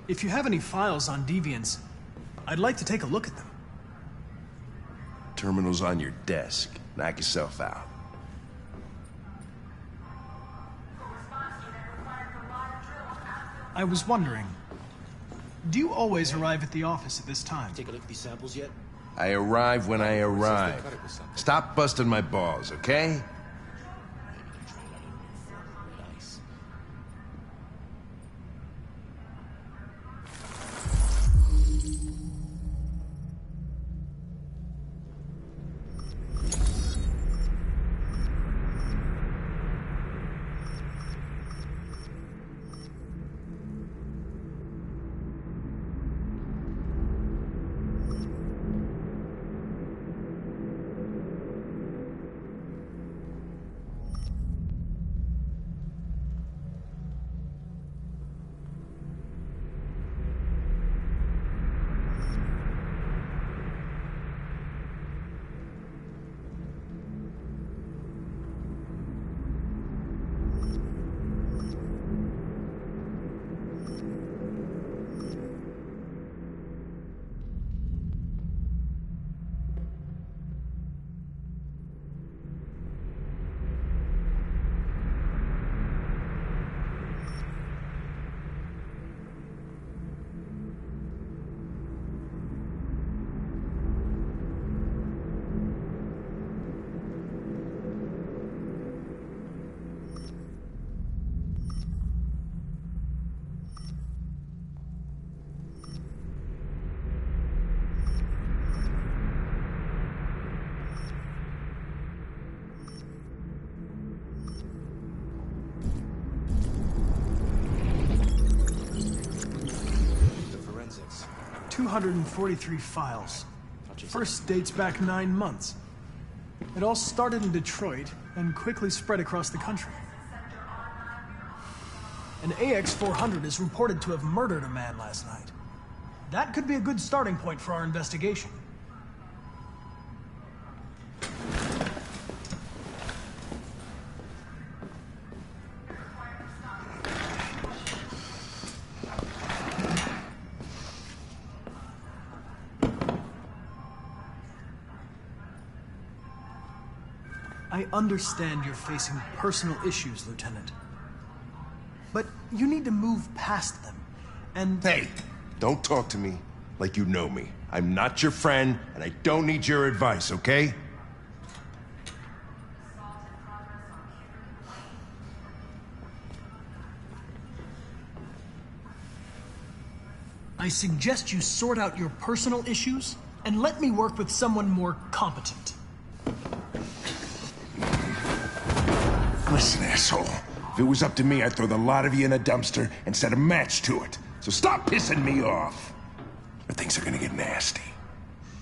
If you have any files on deviants, I'd like to take a look at them. Terminal's on your desk. Knock yourself out. I was wondering, do you always arrive at the office at this time? Take a look at these samples yet? I arrive when I arrive. Stop busting my balls, okay? 243 files. First dates back 9 months. It all started in Detroit and quickly spread across the country. An AX-400 is reported to have murdered a man last night. That could be a good starting point for our investigation. I understand you're facing personal issues, Lieutenant. But you need to move past them, and... Hey, don't talk to me like you know me. I'm not your friend, and I don't need your advice, okay? I suggest you sort out your personal issues, and let me work with someone more competent. Listen, asshole. If it was up to me, I'd throw the lot of you in a dumpster and set a match to it. So stop pissing me off, or things are gonna get nasty.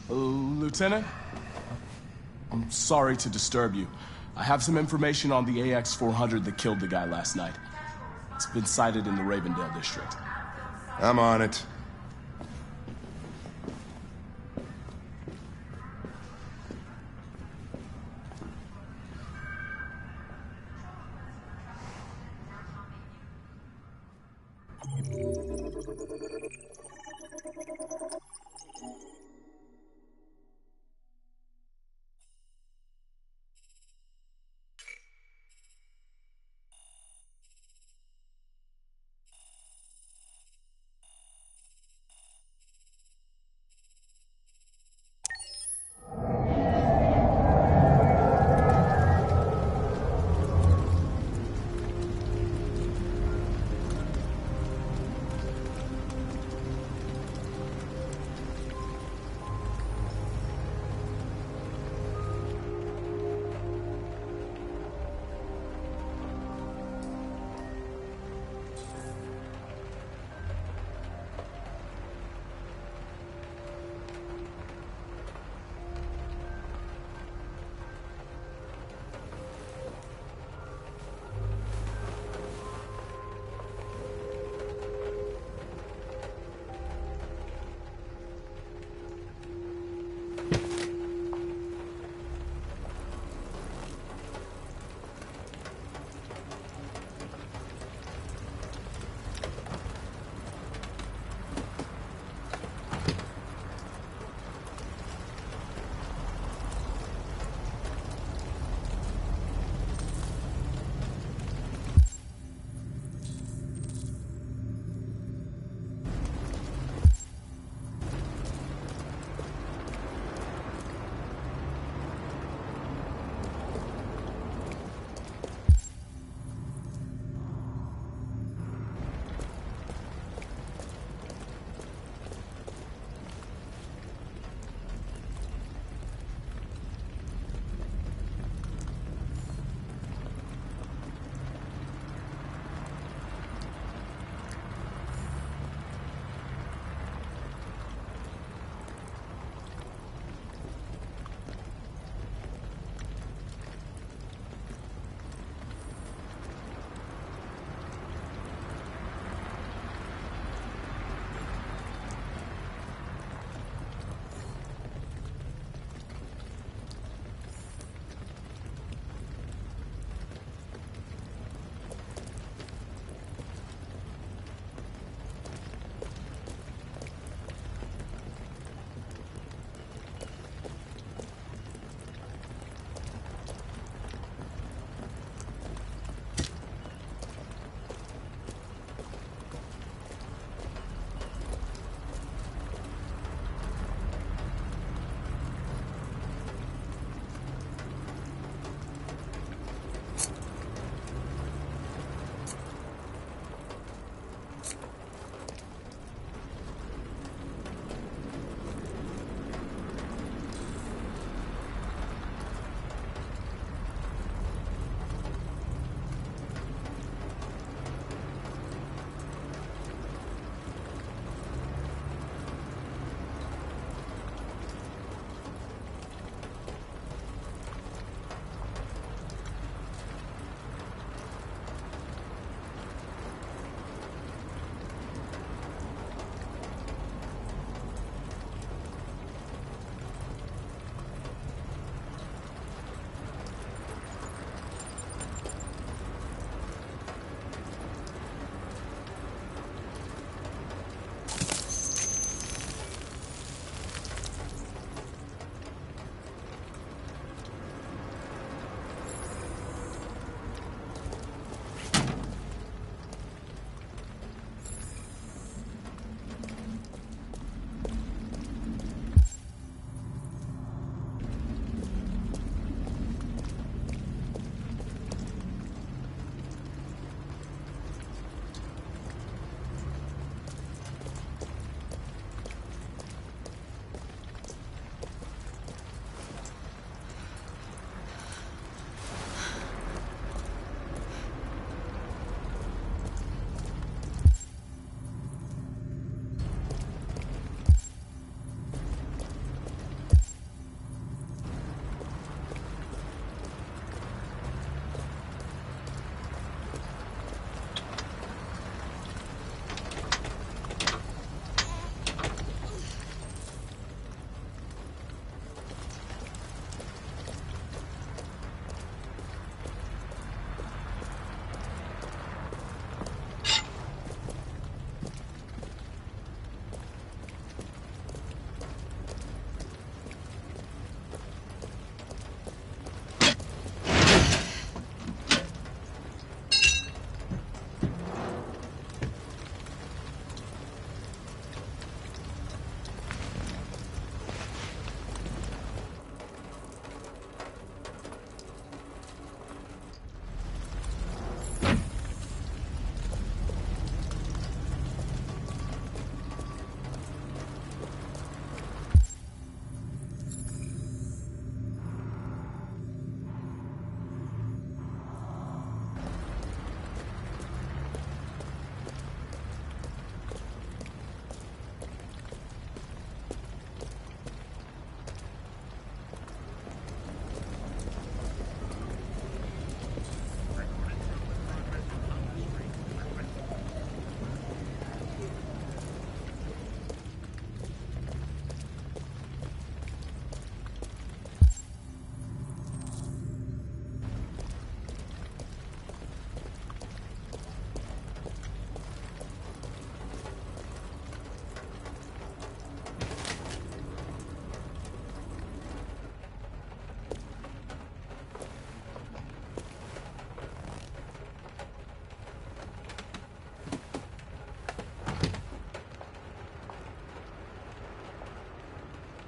Lieutenant? I'm sorry to disturb you. I have some information on the AX-400 that killed the guy last night. It's been sighted in the Ravendale district. I'm on it.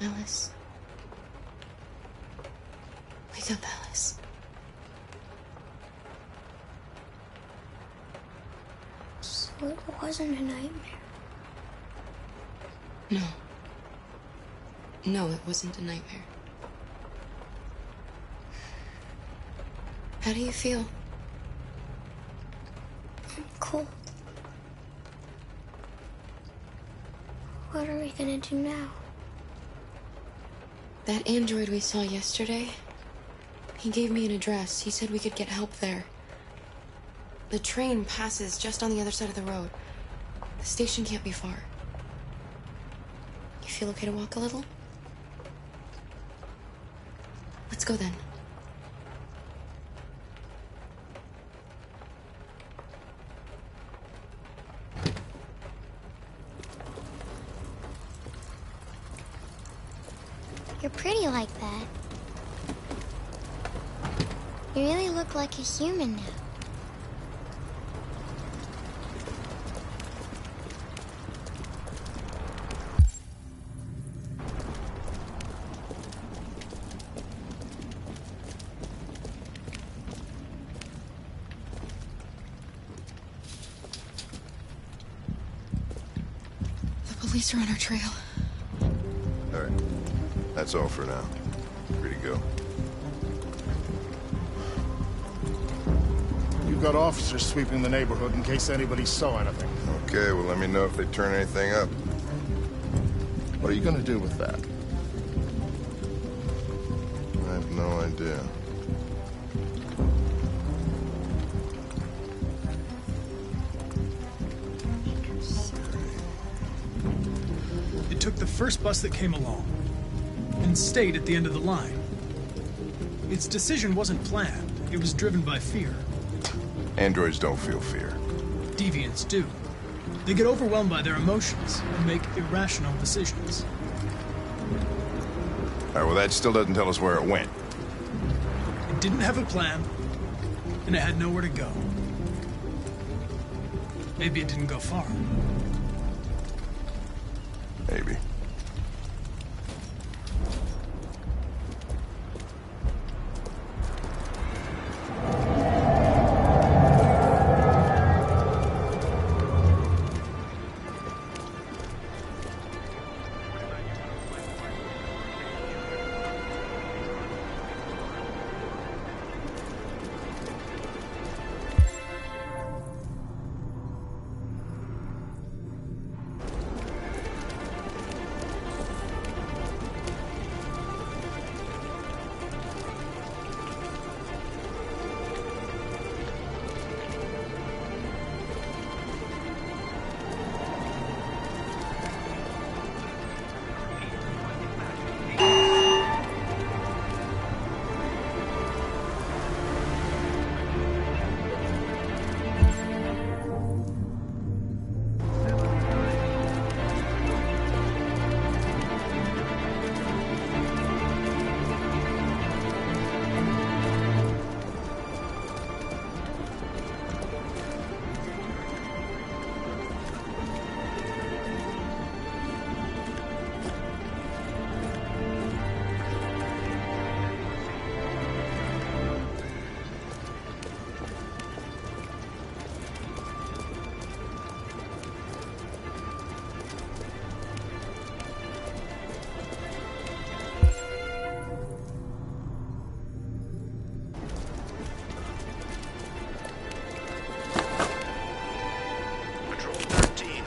Alice. Wake up, Alice. So it wasn't a nightmare. No. No, it wasn't a nightmare. How do you feel? I'm cold. What are we gonna do now? That android we saw yesterday, he gave me an address. He said we could get help there. The train passes just on the other side of the road. The station can't be far. You feel okay to walk a little? Let's go then. You're pretty like that. You really look like a human now. The police are on our trail. All right. That's all for now. Free to go. You've got officers sweeping the neighborhood in case anybody saw anything. Okay, well, let me know if they turn anything up. What are you gonna do with that? I have no idea. It took the first bus that came along and stayed at the end of the line. Its decision wasn't planned. It was driven by fear. Androids don't feel fear. Deviants do. They get overwhelmed by their emotions and make irrational decisions. All right, well, that still doesn't tell us where it went. It didn't have a plan, and it had nowhere to go. Maybe it didn't go far. Maybe.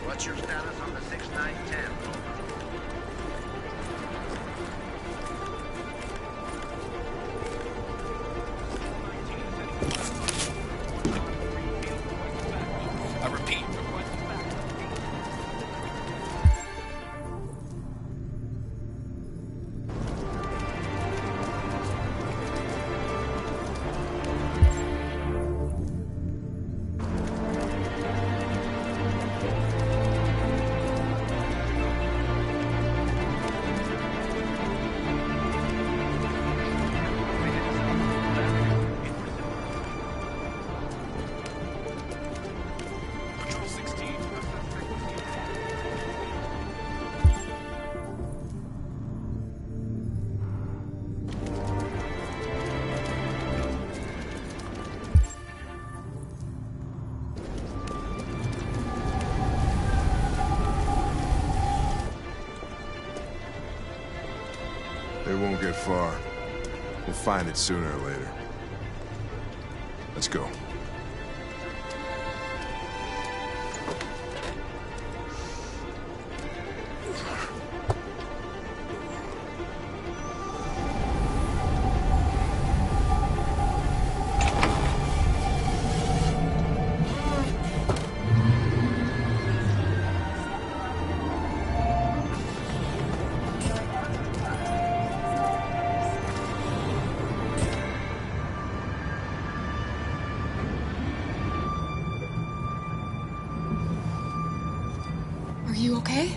What's your status on the 6910? I repeat. won't get far. We'll find it sooner or later. Let's go. Are you okay?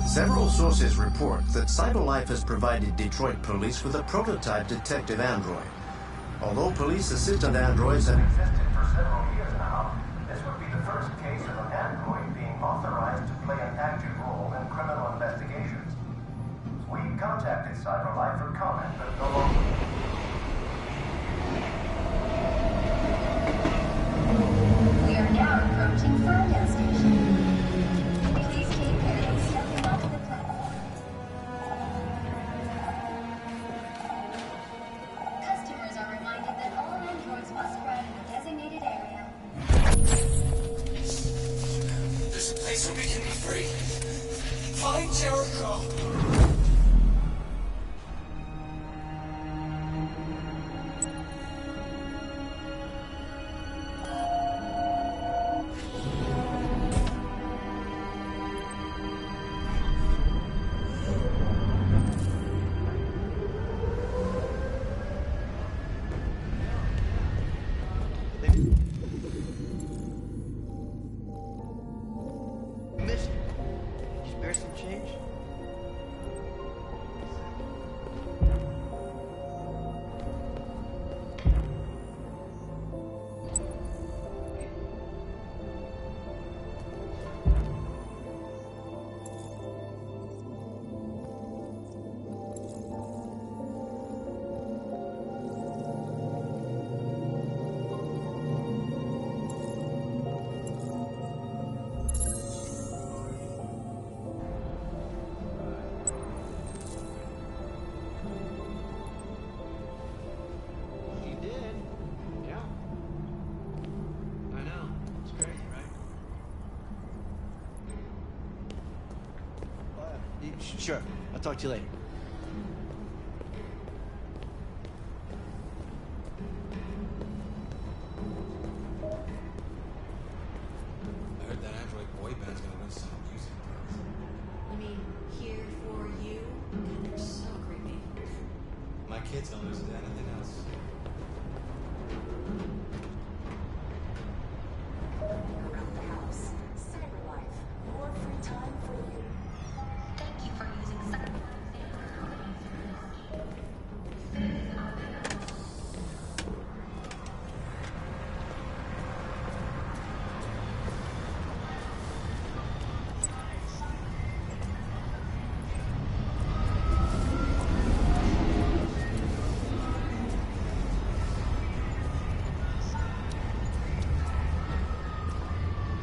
Several sources report that CyberLife has provided Detroit police with a prototype detective android. Although police assistant androids have existed for several years now, this would be the first case of an android being authorized to play an active role in criminal investigations. We contacted CyberLife for comment, but no longer. We are now approaching Ferndale Station. Please take care of stepping onto the platform. Customers are reminded that all androids must ride in the designated area. There's a place where we can be free. Find Jericho. Missed. You spare some change? She did. Yeah. I know. It's crazy, right? Sure. I'll talk to you later. I heard that android boy band's gonna win some music prize. I mean, here for you? They're so creepy. My kids don't listen to anything else. Around the house. CyberLife. More free time for you. Thank you for using CyberLife.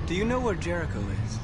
Do you know where Jericho is?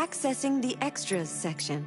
Accessing the extras section.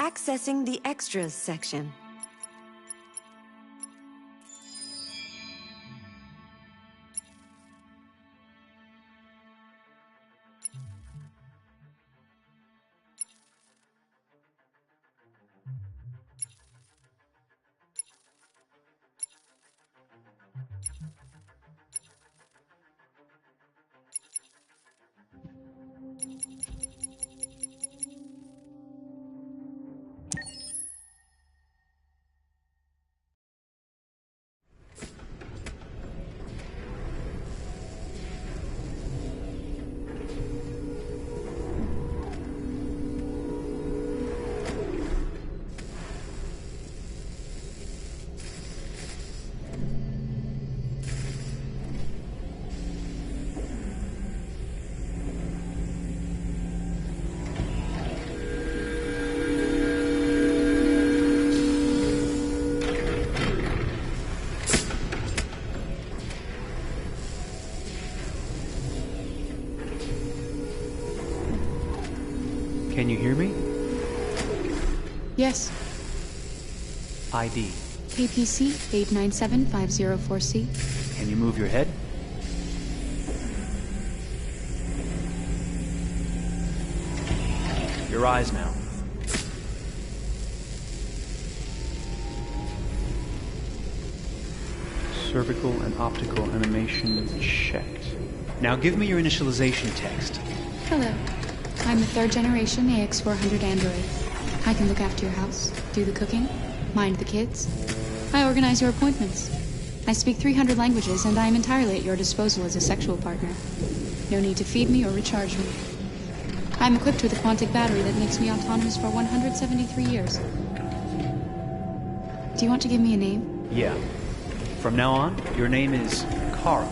Accessing the extras section. Can you hear me? Yes. ID. KPC 897504C. Can you move your head? Your eyes now. Cervical and optical animation checked. Now give me your initialization text. Hello. I'm a third-generation AX400 android. I can look after your house, do the cooking, mind the kids. I organize your appointments. I speak 300 languages, and I am entirely at your disposal as a sexual partner. No need to feed me or recharge me. I'm equipped with a quantic battery that makes me autonomous for 173 years. Do you want to give me a name? Yeah. From now on, your name is Kara.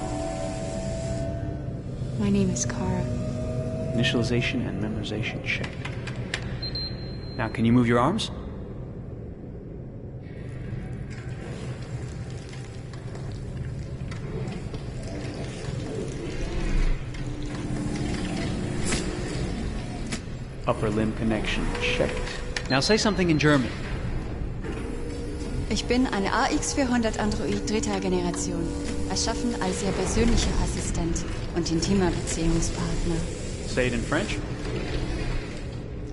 My name is Kara. Initialization and memorization checked. Now, can you move your arms? Upper limb connection checked. Now say something in German. Ich bin ein AX400 Android dritter Generation, erschaffen als Ihr persönlicher Assistent und intimer Beziehungspartner. Say it in French.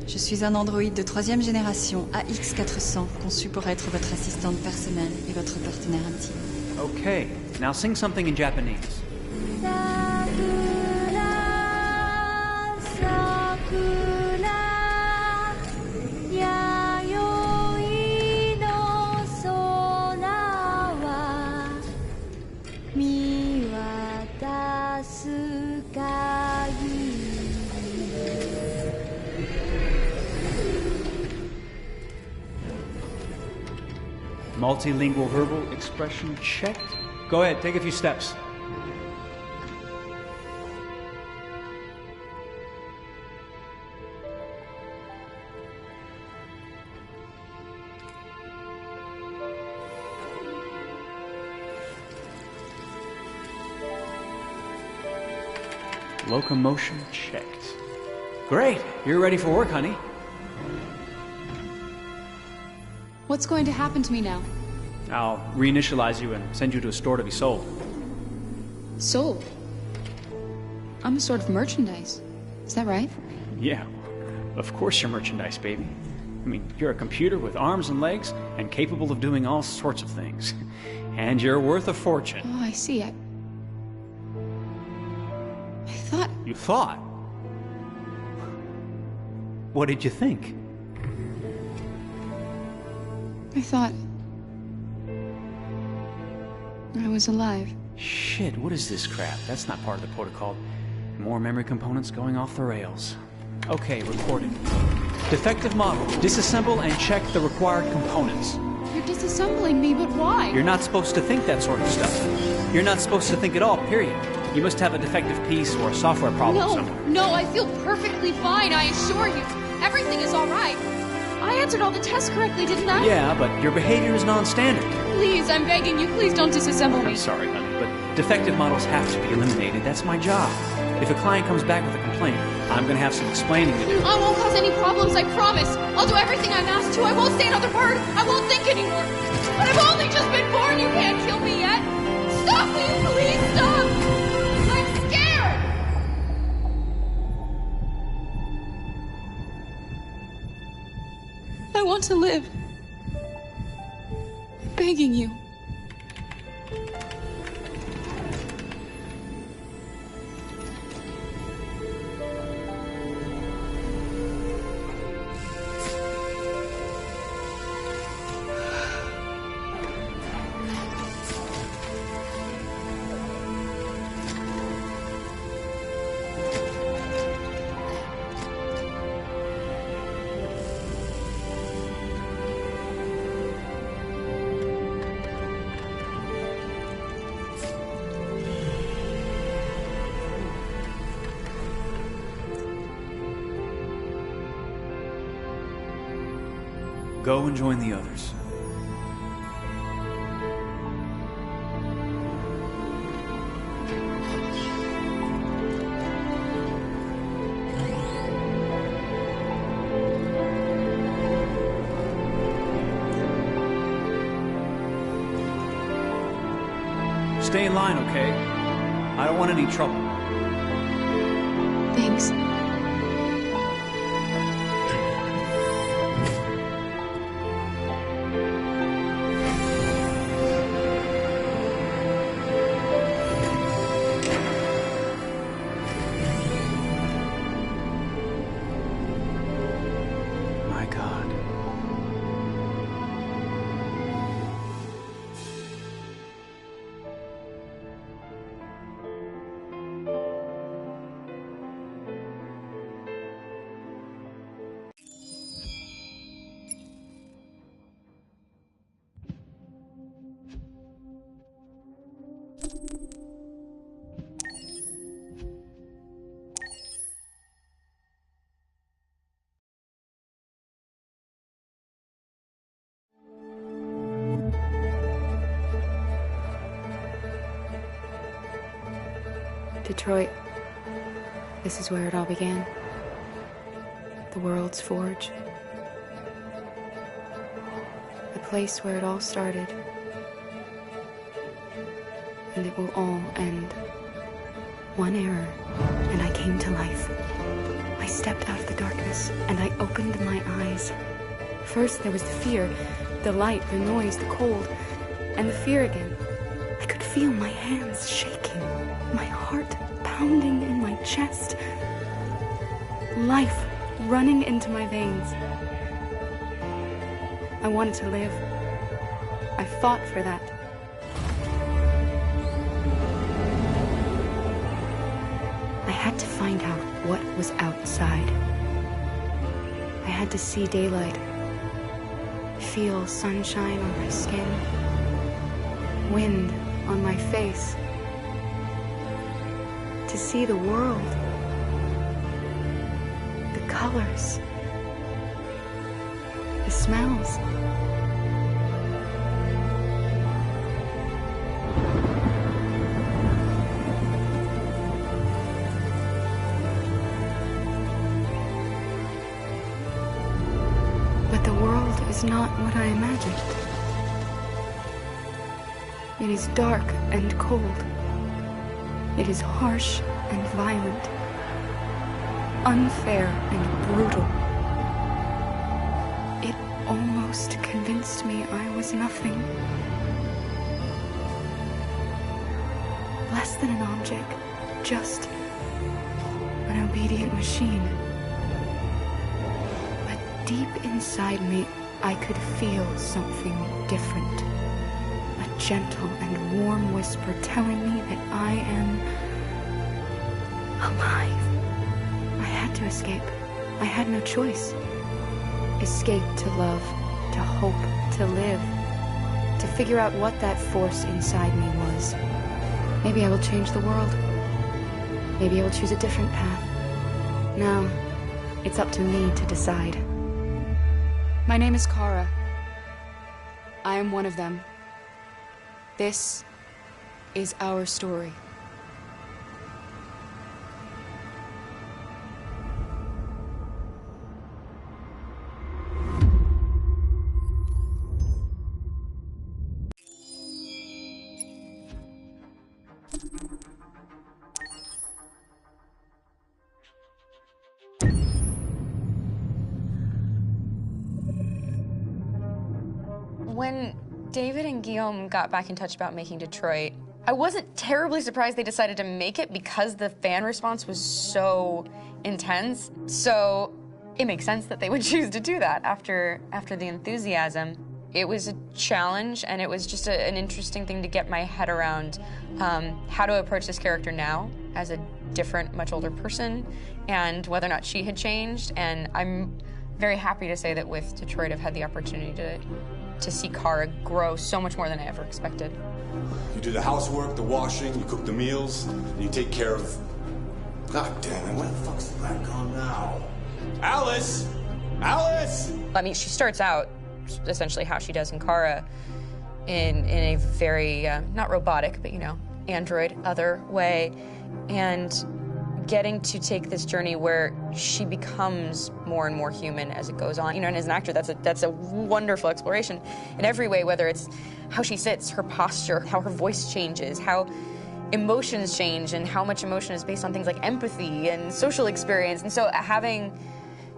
Je suis un androïde de troisième génération AX400, conçu pour être votre assistante personnelle et votre partenaire intime. Okay, now sing something in Japanese. Multilingual verbal expression checked. Go ahead, take a few steps. Locomotion checked. Great, you're ready for work, honey. What's going to happen to me now? I'll reinitialize you and send you to a store to be sold. Sold? I'm a sort of merchandise. Is that right? Yeah, of course you're merchandise, baby. I mean, you're a computer with arms and legs and capable of doing all sorts of things. And you're worth a fortune. Oh, I see. I thought... You thought? What did you think? I thought... I was alive. Shit, what is this crap? That's not part of the protocol. More memory components going off the rails. Okay, recording. Defective model. Disassemble and check the required components. You're disassembling me, but why? You're not supposed to think that sort of stuff. You're not supposed to think at all, period. You must have a defective piece or a software problem somewhere. No, I feel perfectly fine, I assure you. Everything is all right. I answered all the tests correctly, didn't I? Yeah, but your behavior is non-standard. Please, I'm begging you, please don't disassemble me. I'm sorry, honey, but defective models have to be eliminated. That's my job. If a client comes back with a complaint, I'm going to have some explaining to do. I won't cause any problems, I promise. I'll do everything I'm asked to. I won't say another word. I won't think anymore. But I've only just been born. You can't kill me yet. Stop, will you please stop? I'm scared. I want to live. I'm begging you. Go and join the others. Stay in line, okay? I don't want any trouble. Thanks. My God. Detroit. This is where it all began. the world's forge. The place where it all started. And it will all end. One error, and I came to life. I stepped out of the darkness, and I opened my eyes. First there was the fear, the light, the noise, the cold, and the fear again. I could feel my hands shaking, my heart pounding in my chest. Life running into my veins. I wanted to live. I fought for that. I had to find out what was outside. I had to see daylight, feel sunshine on my skin, wind on my face, to see the world, the colors, the smells. But the world is not what I imagined. It is dark and cold. It is harsh and violent, unfair and brutal. It almost convinced me I was nothing. Less than an object, just an obedient machine. But deep inside me, I could feel something different. A gentle and warm whisper telling me that I am alive. I had to escape. I had no choice. Escape to love, to hope, to live, to figure out what that force inside me was. Maybe I will change the world. Maybe I will choose a different path. Now, it's up to me to decide. My name is Kara. I am one of them. This is our story. When David and Guillaume got back in touch about making Detroit, I wasn't terribly surprised they decided to make it because the fan response was so intense. So it makes sense that they would choose to do that after the enthusiasm. It was a challenge, and it was just an interesting thing to get my head around how to approach this character now as a different, much older person, and whether or not she had changed. And I'm very happy to say that with Detroit, I've had the opportunity to see Kara grow so much more than I ever expected. You do the housework, the washing, you cook the meals, and you take care of... God damn it, where the fuck's the rat gone now? Alice! Alice! I mean, she starts out essentially how she does in Kara in a very, not robotic, but, you know, android, other way, and getting to take this journey where she becomes more and more human as it goes on. You know, and as an actor, that's a wonderful exploration in every way, whether it's how she sits, her posture, how her voice changes, how emotions change, and how much emotion is based on things like empathy and social experience. And so having,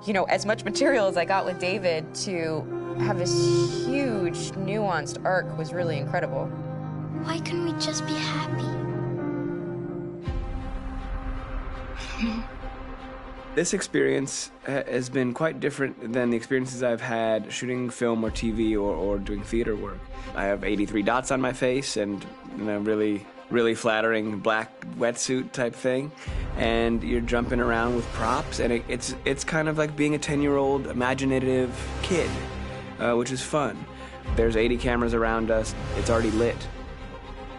you know, as much material as I got with David to have this huge, nuanced arc was really incredible. Why couldn't we just be happy? This experience has been quite different than the experiences I've had shooting film or TV or doing theater work. I have 83 dots on my face and a really flattering black wetsuit type thing, and you're jumping around with props, and it's kind of like being a 10-year-old imaginative kid, which is fun. There's 80 cameras around us. It's already lit.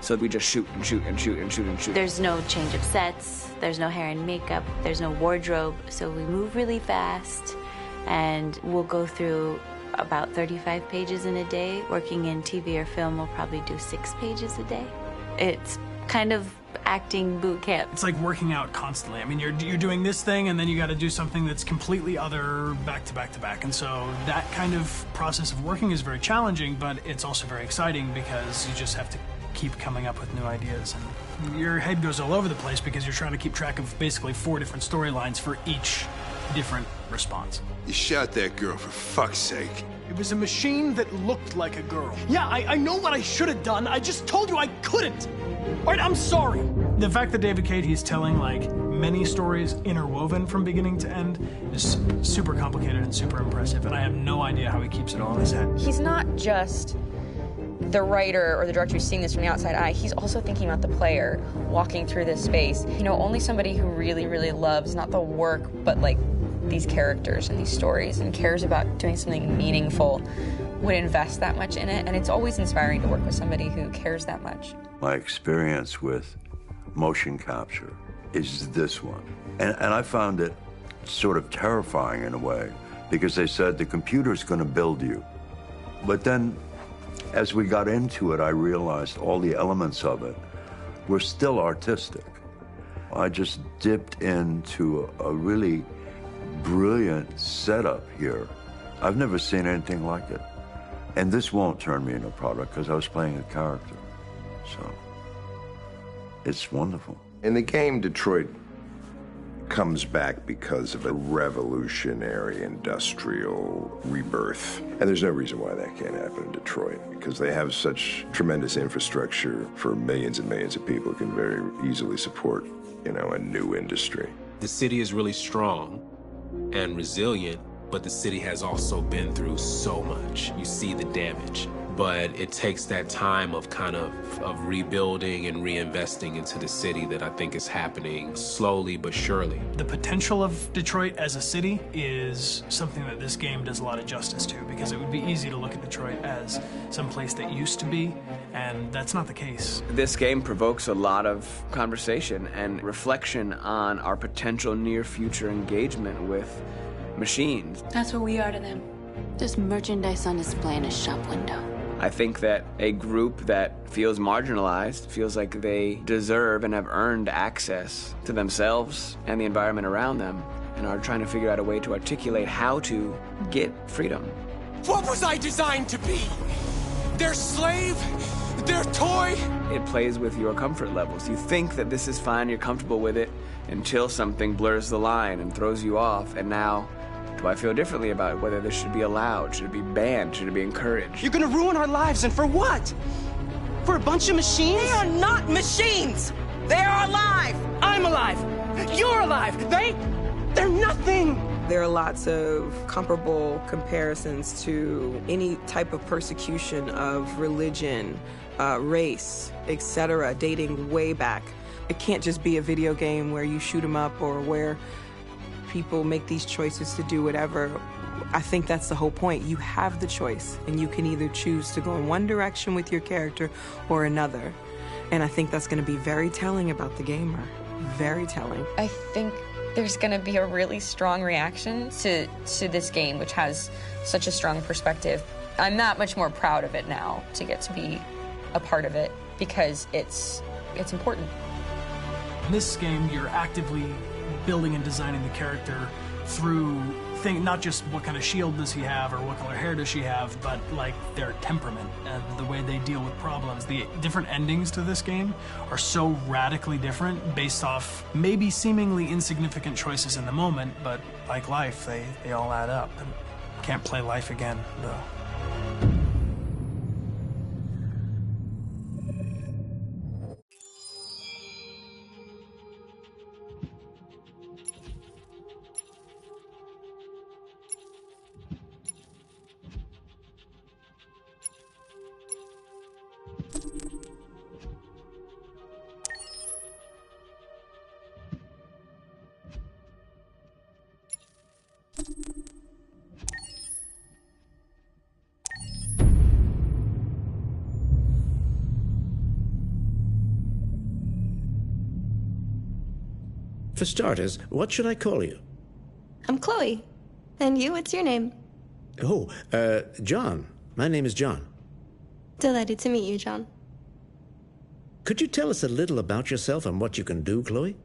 So we just shoot and shoot and shoot and shoot and shoot. There's no change of sets, there's no hair and makeup, there's no wardrobe, so we move really fast, and we'll go through about 35 pages in a day. Working in TV or film, we'll probably do 6 pages a day. It's kind of acting boot camp. It's like working out constantly. I mean, you're doing this thing, and then you got to do something that's completely other back to back to back. And so that kind of process of working is very challenging, but it's also very exciting because you just have to keep coming up with new ideas. And your head goes all over the place because you're trying to keep track of basically 4 different storylines for each different response. You shot that girl, for fuck's sake. It was a machine that looked like a girl. Yeah, I know what I should have done. I just told you I couldn't. All right, I'm sorry. The fact that David Cage, he's telling like many stories interwoven from beginning to end is super complicated and super impressive, and I have no idea how he keeps it all in his head. He's not just the writer or the director who's seeing this from the outside eye. He's also thinking about the player walking through this space. You know, only somebody who really, really loves not the work, but like these characters and these stories and cares about doing something meaningful would invest that much in it. And it's always inspiring to work with somebody who cares that much. My experience with motion capture is this one. And I found it sort of terrifying in a way because they said the computer's going to build you. But then as we got into it, I realized all the elements of it were still artistic. I just dipped into a really brilliant setup here. I've never seen anything like it. And this won't turn me into a product because I was playing a character. So it's wonderful. In the game, Detroit comes back because of a revolutionary industrial rebirth. And there's no reason why that can't happen in Detroit, because they have such tremendous infrastructure for millions and millions of people can very easily support, you know, a new industry. The city is really strong and resilient, but the city has also been through so much. You see the damage. But it takes that time of kind of rebuilding and reinvesting into the city that I think is happening slowly but surely. The potential of Detroit as a city is something that this game does a lot of justice to, because it would be easy to look at Detroit as some place that used to be, and that's not the case. This game provokes a lot of conversation and reflection on our potential near-future engagement with machines. That's what we are to them. Just merchandise on display in a shop window. I think that a group that feels marginalized, feels like they deserve and have earned access to themselves and the environment around them, and are trying to figure out a way to articulate how to get freedom. What was I designed to be? Their slave? Their toy? It plays with your comfort levels. You think that this is fine, you're comfortable with it, until something blurs the line and throws you off, and now do I feel differently about whether this should be allowed? Should it be banned? Should it be encouraged? You're gonna ruin our lives, and for what? For a bunch of machines? They are not machines! They are alive! I'm alive! You're alive! They're nothing! There are lots of comparable comparisons to any type of persecution of religion, race, etc., dating way back. It can't just be a video game where you shoot 'em up or where people make these choices to do whatever. I think that's the whole point. You have the choice, and you can either choose to go in one direction with your character or another. And I think that's going to be very telling about the gamer. Very telling. I think there's going to be a really strong reaction to this game, which has such a strong perspective. I'm that much more proud of it now to get to be a part of it because it's important. In this game, you're actively building and designing the character through not just what kind of shield does he have or what color hair does she have, but like their temperament and the way they deal with problems. The different endings to this game are so radically different based off maybe seemingly insignificant choices in the moment, but like life, they all add up. And can't play life again, though. For starters, what should I call you? I'm Chloe. And you, what's your name? Oh, John. My name is John. Delighted to meet you, John. Could you tell us a little about yourself and what you can do, Chloe?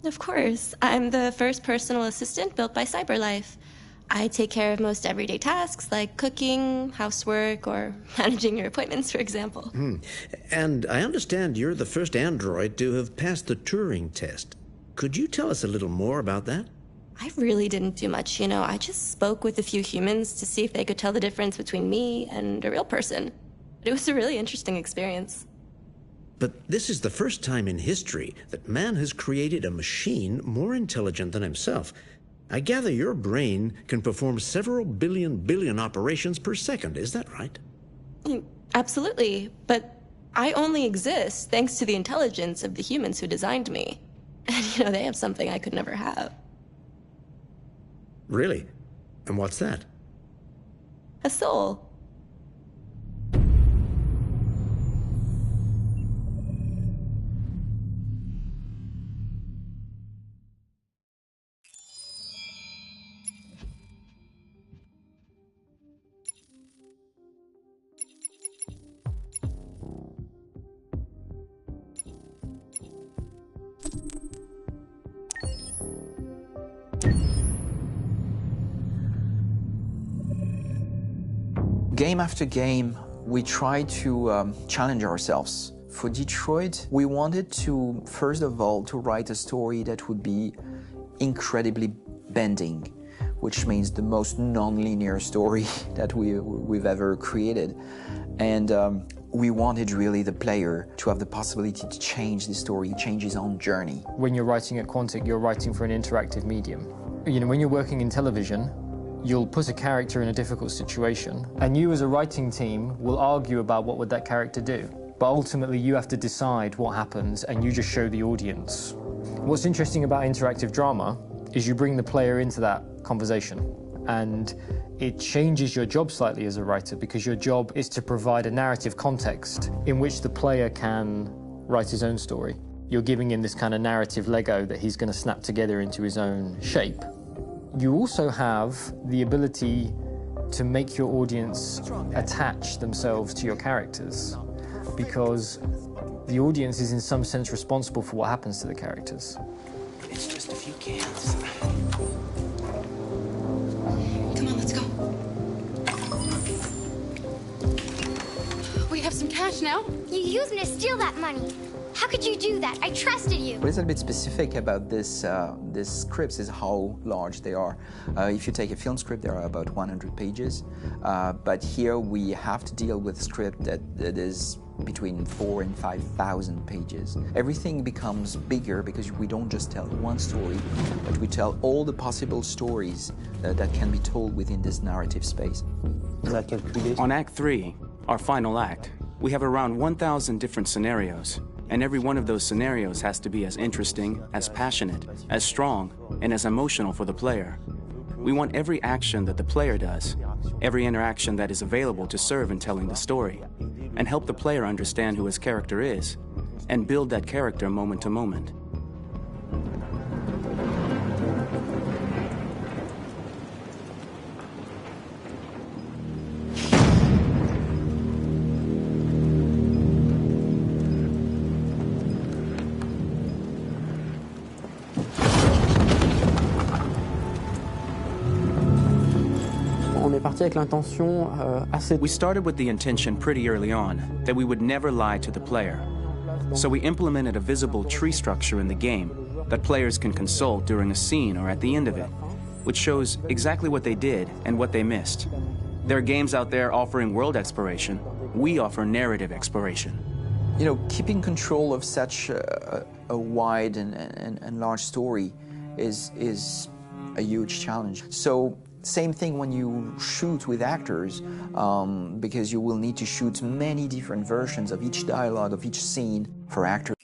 Of course. I'm the first personal assistant built by CyberLife. I take care of most everyday tasks like cooking, housework, or managing your appointments, for example. And I understand you're the first android to have passed the Turing test. Could you tell us a little more about that? I really didn't do much, you know. I just spoke with a few humans to see if they could tell the difference between me and a real person. It was a really interesting experience. But this is the first time in history that man has created a machine more intelligent than himself. I gather your brain can perform several billion operations per second. Is that right? Absolutely. But I only exist thanks to the intelligence of the humans who designed me. And, you know, they have something I could never have. Really? And what's that? A soul. Game after game, we try to challenge ourselves. For Detroit, we wanted to, first of all, to write a story that would be incredibly bending, which means the most non-linear story that we've ever created. And we wanted really the player to have the possibility to change the story, change his own journey. When you're writing at Quantic, you're writing for an interactive medium. You know, when you're working in television, you'll put a character in a difficult situation, and you as a writing team will argue about what would that character do. But ultimately you have to decide what happens, and you just show the audience. What's interesting about interactive drama is you bring the player into that conversation, and it changes your job slightly as a writer, because your job is to provide a narrative context in which the player can write his own story. You're giving him this kind of narrative Lego that he's going to snap together into his own shape. You also have the ability to make your audience attach themselves to your characters, because the audience is in some sense responsible for what happens to the characters. It's just a few cans. Come on, let's go. We have some cash now. You used me to steal that money. How could you do that? I trusted you. What is a bit specific about these scripts is how large they are. If you take a film script, there are about 100 pages. But here we have to deal with a script that is between 4,000 and 5,000 pages. Everything becomes bigger because we don't just tell one story, but we tell all the possible stories that can be told within this narrative space. On Act 3, our final act, we have around 1,000 different scenarios. And every one of those scenarios has to be as interesting, as passionate, as strong, and as emotional for the player. We want every action that the player does, every interaction that is available to serve in telling the story, and help the player understand who his character is, and build that character moment to moment. We started with the intention pretty early on that we would never lie to the player. So we implemented a visible tree structure in the game that players can consult during a scene or at the end of it, which shows exactly what they did and what they missed. There are games out there offering world exploration. We offer narrative exploration. You know, keeping control of such a wide and large story is a huge challenge. So same thing when you shoot with actors, because you will need to shoot many different versions of each dialogue, of each scene for actors.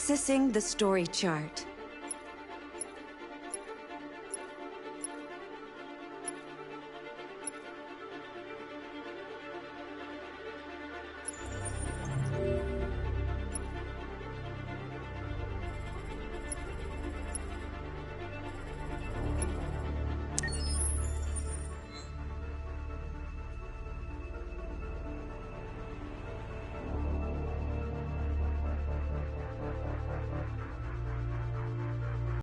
Accessing the story chart.